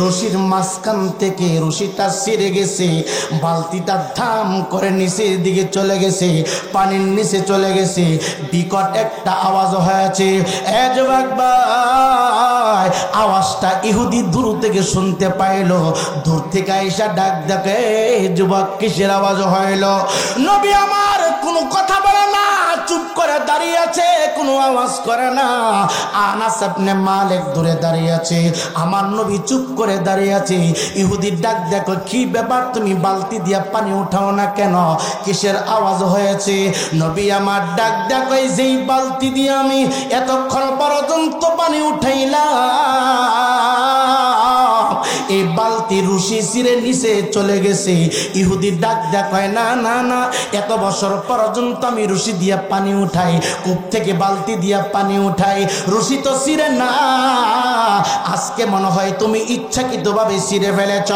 রশির মাঝখান থেকে রশিটা ছিঁড়ে গেছে, বালতিটা ধাম করে নিচের দিকে চলে গেছে, পানির নিচে চলে গেছে। বিকট একটা আওয়াজ হয়েছে। এ যুবক ভাই, আওয়াজটা ইহুদি দূর থেকে শুনতে পাইল। দূর থেকে আইসা ডাক দেখে, যুবক কিসের আওয়াজ হইল? নবী আমার কোনো কথা বলে না, চুপ করে দাঁড়িয়ে আছে, কোনো আওয়াজ করে না। আনাস ইবনে মালিক দূরে দাঁড়িয়ে আছে, আমার নবী চুপ করে দাঁড়িয়ে আছে। ইহুদির ডাক দেখো, কি ব্যাপার, তুমি বালতি দিয়া পানি উঠাও না কেন, কিসের আওয়াজ হয়েছে? নবী আমার ডাক দেখো, যেই বালতি দিয়ে আমি এতক্ষণ পর্যন্ত পানি উঠাইলাম, এই বালতি রশি ছিঁড়ে নিচে চলে গেছে। ইহুদির ডাক দেখায়, না না না, এত বছর পর্যন্ত আমি রশি দিয়া পানি উঠাই, কূপ থেকে বালতি দিয়া পানি উঠাই, রশি তো ছিঁড়ে না, আজকে মনে হয় তুমি ইচ্ছাকৃতভাবে ছিঁড়ে ফেলেছ।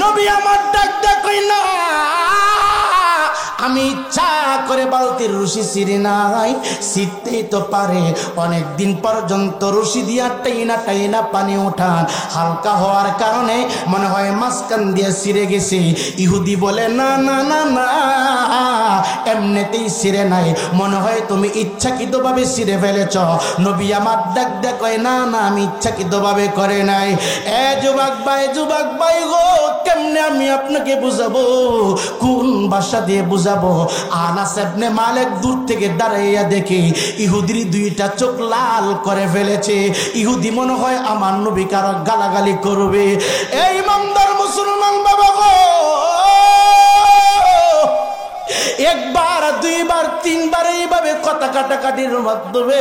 নবী আমার ডাক দেখায়, না, আমি ইচ্ছা করে বালতির রশি ছিঁড়ি নাই, ছিঁড়তেই তো পারে। অনেক দিন পর্যন্ত রশি দিয়া টাইনা পানি উঠান, হালকা হওয়ার কারণে মনে হয় মাঝখান দিয়ে ছিঁড়ে গেছে। ইহুদি বলে, না না না না, এমনিতেই ছিঁড়ে নাই, মনে হয় তুমি ইচ্ছাকৃতভাবে ছিঁড়ে ফেলেছ। নবী আমার ডাক দেখায়, না না, আমি ইচ্ছাকৃতভাবে করে নাই। যুবক ভাই গো, কেমনে আমি আপনাকে বুঝাবো, কোন ভাষা দিয়ে বুঝাবো? আনাস ইবনে মালিক দূর থেকে দাঁড়াইয়া দেখে ইহুদির 2টা চোখ লাল করে ফেলেছে। ইহুদি মনে হয় আমার নবী কারো গালাগালি করবে। এই ইমানদার মুসলমান বাবা গো, একবার, 2বার, 3বার এইভাবে কথা কাটাকাটির মাধ্যমে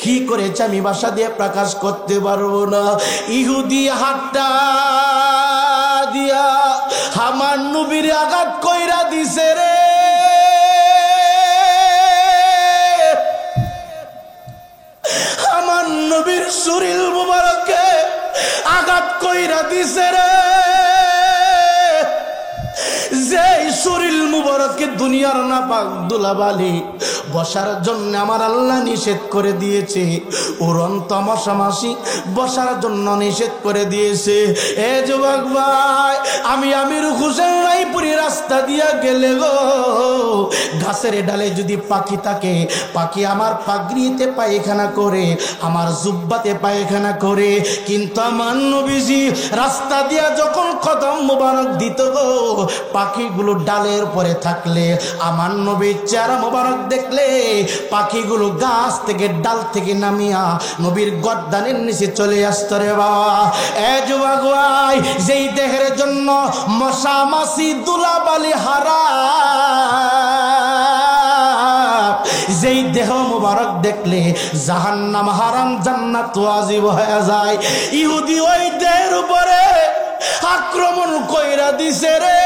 কি করেছে আমি ভাষা দিয়ে প্রকাশ করতে পারবো না। ইহুদি হাতটা দিয়া আমার নবীর আঘাত কইরা দিছে রে। আমার নবীর শরীর মুবারকে আঘাত কইরা দিছে রে। যে শরীর মুবারকে দুনিয়ার নাপাক দুলাবালি বসার জন্য আমার আল্লাহ নিষেধ করে দিয়েছে, উড়ন্ত মশা মাছি বসার জন্য নিষেধ করে দিয়েছে। এ যুবক ভাই, আমি আমির হোসেন রায়পুরি রাস্তা দিয়া গেলে গো, গাছের ডালে যদি পাখি থাকে, পাখি আমার পাগড়িতে পায়খানা করে, আমার জুব্বাতে পায়খানা করে, কিন্তু আমার নবীজি রাস্তা দিয়া যখন কদম মোবারক দিত গো, পাখিগুলো ডালের পরে থাকলে আমার নবীর চেহারা মোবারক দেখলে পাখিগুলো গাছ থেকে ডাল থেকে নামিয়া নবীর গর্দানের নিচে চলে আসতো রে বাবা। এ যুবক ভাই, যেই দেহের জন্য মশা মাছি দুলাবালি হারা, যেই দেহ মুবারক দেখলে জাহান্নাম হারাম জান্নাত ওয়াজিব হয়ে যায়, ইহুদি ওই দেহের উপরে আক্রমণ কইরা দিছে রে।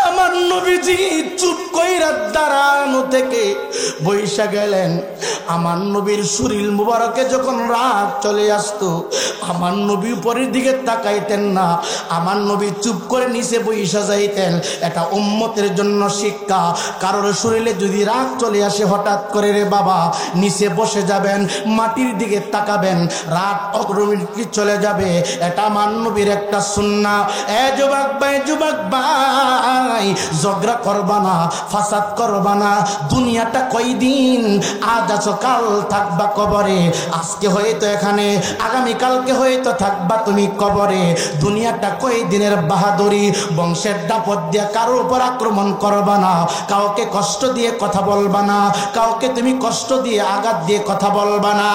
আমার নবীজি চুপ কইরা দাঁড়ানো থেকে বৈশা গেলেন। আমার নবীর শরীর মুবারকে যখন রাগ চলে আসতো, আমার নবী উপরের দিকে তাকাইতেন না, আমার নবী চুপ করে নিচে বৈশা যাইতেন। এটা উম্মতের জন্য শিক্ষা। কারোর শরীরে যদি রাগ চলে আসে হঠাৎ করে রে বাবা, নিচে বসে যাবেন, মাটির দিকে তাকাবেন, রাগ অগ্রমিটি চলে যাবে। এটা আমার নবীর একটা সুন্নাহ। এ যুবক ভাই, যুবক ভাই, ঝগড়া করবা না, ফাসাদ করবা না। দুনিয়াটা কয়দিন, আজ আছো কাল থাকবা কবরে। আজকে হয়তো এখানে, আগামীকালকে হয়তো থাকবা তুমি কবরে। দুনিয়াটা কয়দিনের বাহাদুরি, বংশের দাপট দিয়ে কারোর উপর আক্রমণ করবা না, কাউকে কষ্ট দিয়ে কথা বলবা না, কাউকে তুমি কষ্ট দিয়ে আঘাত দিয়ে কথা বলবা না।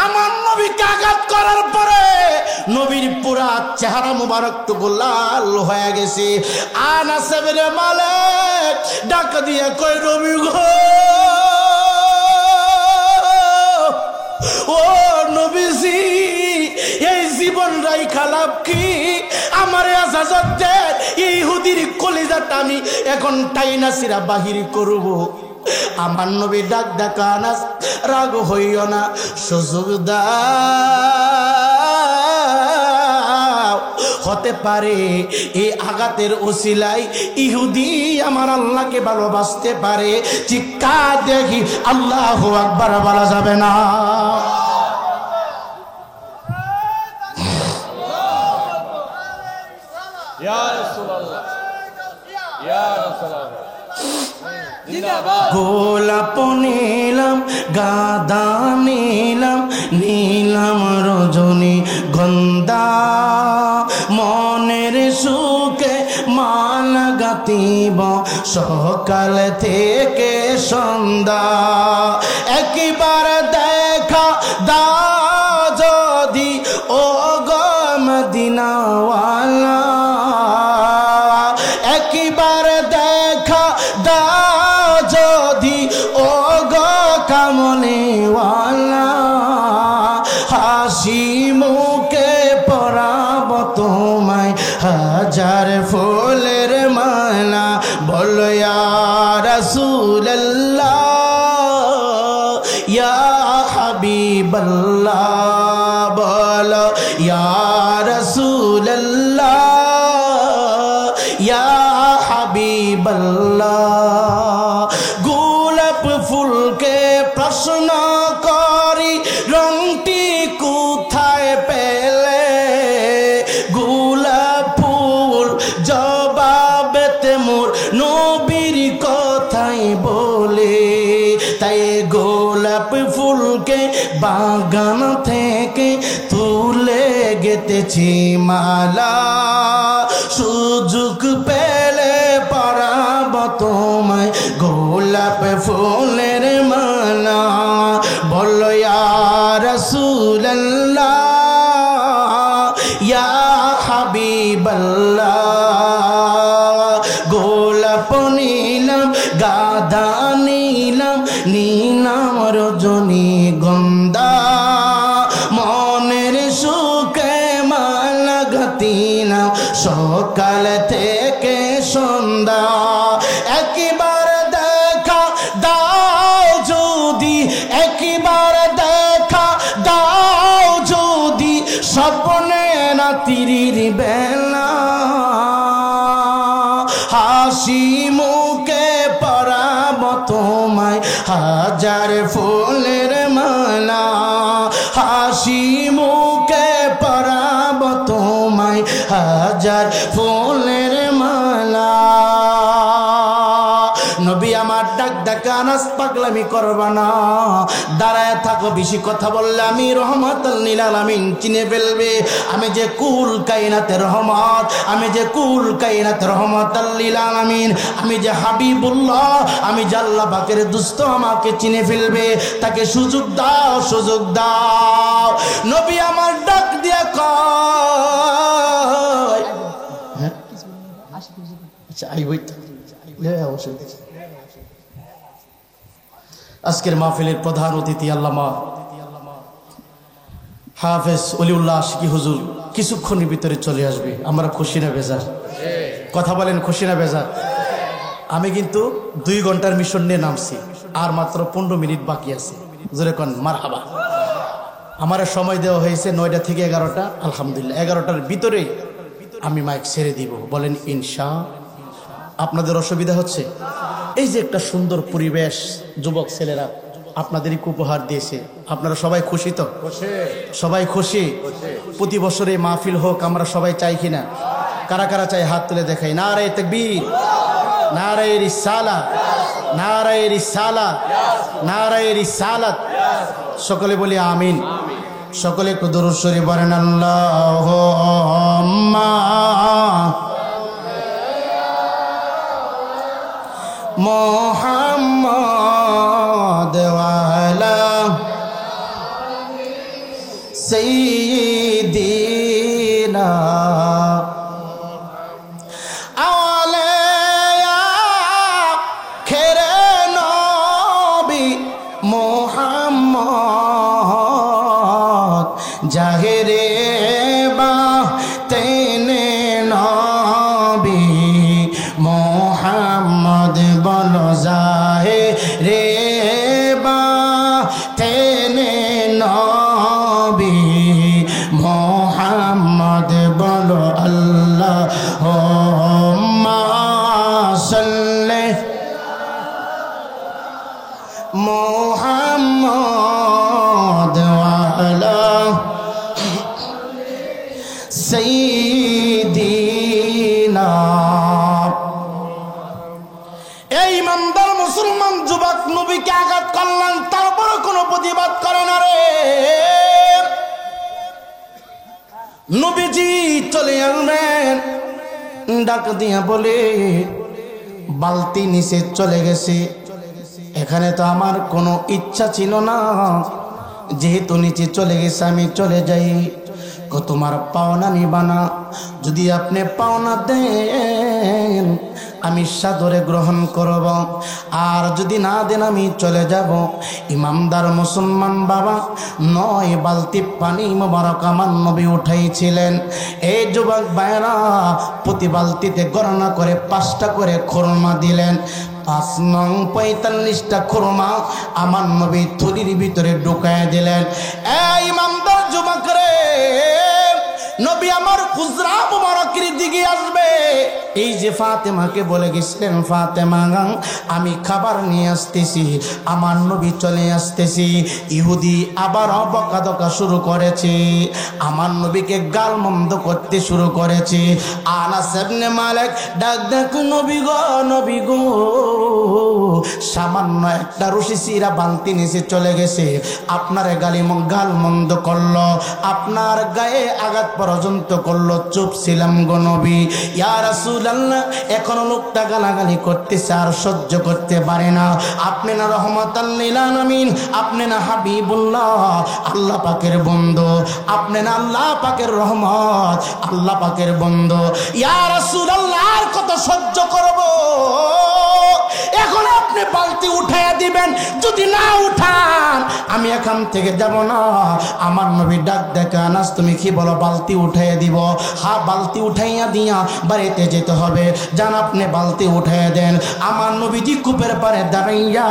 আমার নবীকে আঘাত করার পরে নবীর পুরা চেহারা মুবারকটুকু লাল হয়ে গেছে। আনাস ইবনে মালিক ডাক দিয়ে কই, নবী গো, ও নবীজি, এই জীবন রাই খালাপ কি? আমার আজাজত দে, ইহুদির কলিজাটা আমি এখন টাইনা সিরা বাহির করব। আমার নবী ডাক ডাকা, আনাস রাগ হইও না, সুযোগ দাও। হতে পারে এই আঘাতের ওসিলায় ইহুদি আমার আল্লাহকে ভালোবাসতে পারে। চিৎকার দেখি আল্লাহু আকবার বলা যাবে না? ইয়া রাসূলুল্লাহ, ইয়া রাসূলুল্লাহ, জিন্দাবাদ। গোলাপ নিলাম, গাঁদা নিলাম, নিলাম রজনী গন্ধা, মনের সুখে মালা গাতিব সকাল থেকে সন্ধ্যা। একবার দেখা দাও যদি ও গো মদিনাওয়ালা, একবার দেখা দাও যদি ও গো কামনেওয়ালা, হাসি মুখে পরাব তোমায় হাজার ফুলের মালা। বলো ইয়া রাসূলুল্লাহ, ইয়া হাবিবাল্লাহ, বলো ইয়া রাসূলুল্লাহ, ইয়া হাবিবাল্লাহ। গোলাপ ফুলকে প্রশ্ন করি, রংটি কোথায় পেলে? গোলাপ ফুল জবাবেতে মোর নবীর কথাই বলে। তাই গোলাপ ফুলকে বাগান থেকে তুলে গেতেছি মালা, সুযোগ পেলে পরাব তোমায় গোলাপ ফুলের মালা। বলো ইয়া রাসূলুল্লাহ, ইয়া হাবিবাল্লাহ, গোলাপ নিলাম, গাঁদা নিলাম, নিলাম রজনী গন্ধা, মনের সুখে মালা গাতিলাম সকাল থেকে সন্ধ্যা। একবার দেখা দাও যদি, একবার দেখা দাও যদি, স্বপ্নে রাত্রির বেলা, হাসি মুখে পরাব তোমায় হাজার ফুলের মালা, হাসি মুখে পরাব তোমায় হাজার ফুলের মালা। নবী আমার ডাক ডাক আনাস পাগলামি করবা না, দাঁড়ায় থাকো, বেশি কথা বললে আমি রহমাতুল লিল আলামিন চিনে ফেলবে। আমি যে কুল কায়নাতের রহমত, আমি যে কুল কায়নাতের রহমাতুল লিল আলামিন, আমি যে হাবিবুল্লাহ, আমি যে আল্লাহ পাকের দুস্ত, আমাকে চিনে ফেলবে। তাকে সুযোগ দাও, সুযোগ দাও। নবী আমার ডাক দিয়ে কয়, আচ্ছা আইবই তো অবশ্যই। আজকের মাহফিলের প্রধান অতিথি আল্লামা হাফেজ ওলিউল্লাহ আশিকি হুজুর কিছুক্ষণের ভিতরে চলে আসবে। আমরা খুশি না বেজার? কথা বলেন, খুশি না বেজার? আমি কিন্তু 2 ঘন্টার মিশন নিয়ে নামছি, আর মাত্র 15 মিনিট বাকি আছে। জোরে কোন মারহাবা। আমার সময় দেওয়া হয়েছে 9টা থেকে 11টা। আলহামদুলিল্লাহ 11টার ভিতরে আমি মাইক ছেড়ে দিব। বলেন ইনশা। আপনাদের অসুবিধা হচ্ছে? এই যে একটা সুন্দর পরিবেশ, যুবক ছেলেরা আপনাদেরই উপহার দিয়েছে, আপনারা সবাই খুশি তো? সবাই খুশি? প্রতি বছরে মাহফিল হোক, আমরা সবাই চাই কিনা? কারা কারা চাই হাত তুলে দেখাই। নারে তাকবীর, নারে রিসালাত, নারে রিসালাত, নারে রিসালাত। সকলে বলি আমিন। সকলে একটু দুরূদ শরীফ পড়েন। আল্লাহুম্মা মুহাম্মাদ ওয়া আলা সাইয়্যিদিনা আওলিয়া খেরে নবী মুহাম্মদ জাহেরে বাতিনে নবী মুহাম্মদ বলো জাহেরে বাতিনে নবী মুহাম্মদ বলো আল্লাহুম্মা সাল্লি মুহাম্মদ ওয়া আলা সাইয়্যিদিনা। এই ইমানদার মুসলমান যুবক নবীকে আঘাত করলেন, তারপরে কোনো প্রতিবাদ করে না রে। নবীজি চলে আসবেন, ডাক দিয়া বলে বালতি নিচে চলে গেছে। এখানে তো আমার কোনো ইচ্ছা ছিল না, যেহেতু নিচে চলে গেছে আমি চলে যাই। তোমার পাওনা নিবানা, যদি আপনি পাওনা দেন আমি সাদরে গ্রহণ করব, আর যদি না দেন আমি চলে যাব। ইমামদার মুসলমান বাবা 9 বালতি পানি মোবারক আমার নবী উঠাইছিলেন। এই যুবক ভাইরা প্রতি বালতিতে গণনা করে 5টা করে খুরমা দিলেন। 5 নং 45টা খুরমা আমার নবী থলির ভিতরে ঢুকায় দিলেন। এই ইমামদার যুবক রে, নবী আমার হুজরা মুবারকের দিকে আসবে। এই যে ফাতেমাকে বলে গেছিলেন, ফাতেমা আমি খাবার নিয়ে আসতেছি, আমার নবী চলে আসতেছি। ইহুদি আবার বকাদকা শুরু করেছে, আমার নবীকে গালমন্দ করতে শুরু করেছে। আনাস ইবনে মালিক ডাক ডাক, নবী গো, নবী গো, সামান্য একটা রশি চিরা বালতি নিচে চলে গেছে, আপনার গালমন্দ করলো, আপনার গায়ে আঘাত পর্যন্ত করলো, চুপ ছিলাম গো নবী। ইয়া রাসূলুল্লাহ, এখনো লোকটা গালাগালি করতেছে, আর সহ্য করতে পারে না। আপনি না রহমাতাল লিল আলামিন, আপনি না হাবিবুল্লাহ, আল্লাহ পাকের বন্ধু, আপনি না আল্লাহ পাকের রহমত, আল্লাহ পাকের বন্ধু। ইয়া রাসূলুল্লাহ, আর কত সহ্য করব? এখন আপনি বালতি উঠাইয়া দিবেন, যদি না উঠান আমি এখান থেকে যাব না। আমার নবী ডাক দেখে, আনাস তুমি কি বলো, বালতি উঠাইয়া দিব? হ্যাঁ, বালতি উঠাইয়া দিয়া বাড়িতে যেতে হবে। যান আপনি বালতি উঠাইয়া দেন। আমার নবীজি কূপের পারে দাঁড়াইয়া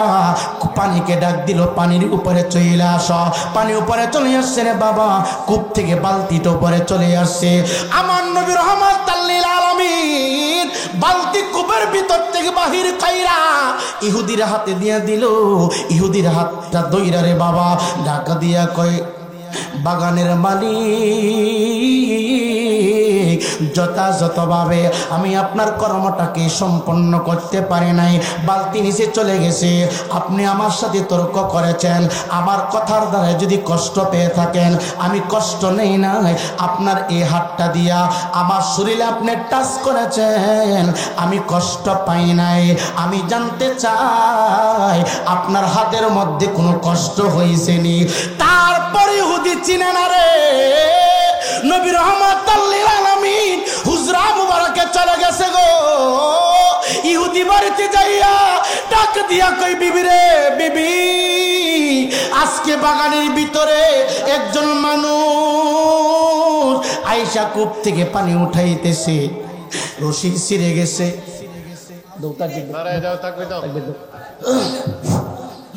পানিকে ডাক দিল, পানির উপরে চলে আস। পানি উপরে চলে আসছে রে বাবা, কূপ থেকে বালতিটা উপরে চলে আসছে। আমার নবী রহমাতুল লিল আলামিন বালতি কূপের ভিতর থেকে বাহির কাইরা ইহুদির হাতে দিয়া দিল। ইহুদির হাতটা দইরা রে বাবা ঢাকা দিয়া কয়, বাগানের মালিক, যথাযথভাবে আমি আপনার কর্মটাকে সম্পন্ন করতে পারি নাই, বালতি নিচে চলে গেছে, আপনি আমার সাথে তর্ক করেছেন, আমার কথার দ্বারা যদি কষ্ট পেয়ে থাকেন আমি কষ্ট নেই নাই, আপনার এই হাতটা দিয়া আমার শরীরে আপনি টাচ করেছেন, আমি কষ্ট পাই নাই, আমি জানতে চাই আপনার হাতের মধ্যে কোনো কষ্ট হয়েছে নি? তারপরে ইহুদি চিনে না রে, নবী রহমাতুল লিল আলামিন হুজরা মুবারকে চলে গেছে গো। ইহুদি বাড়িতে যাইয়া ডাক দিয়া কই, বিবি রে বিবি, আজকে বাগানের ভিতরে একজন মানুষ আয়েশা কূপ থেকে পানি উঠাইতেছে, রশি ছিঁড়ে গেছে। নারায় দাও, তাকবীর দাও।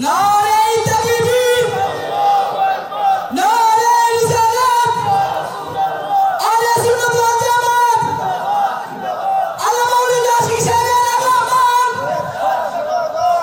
নারে তাকবীর।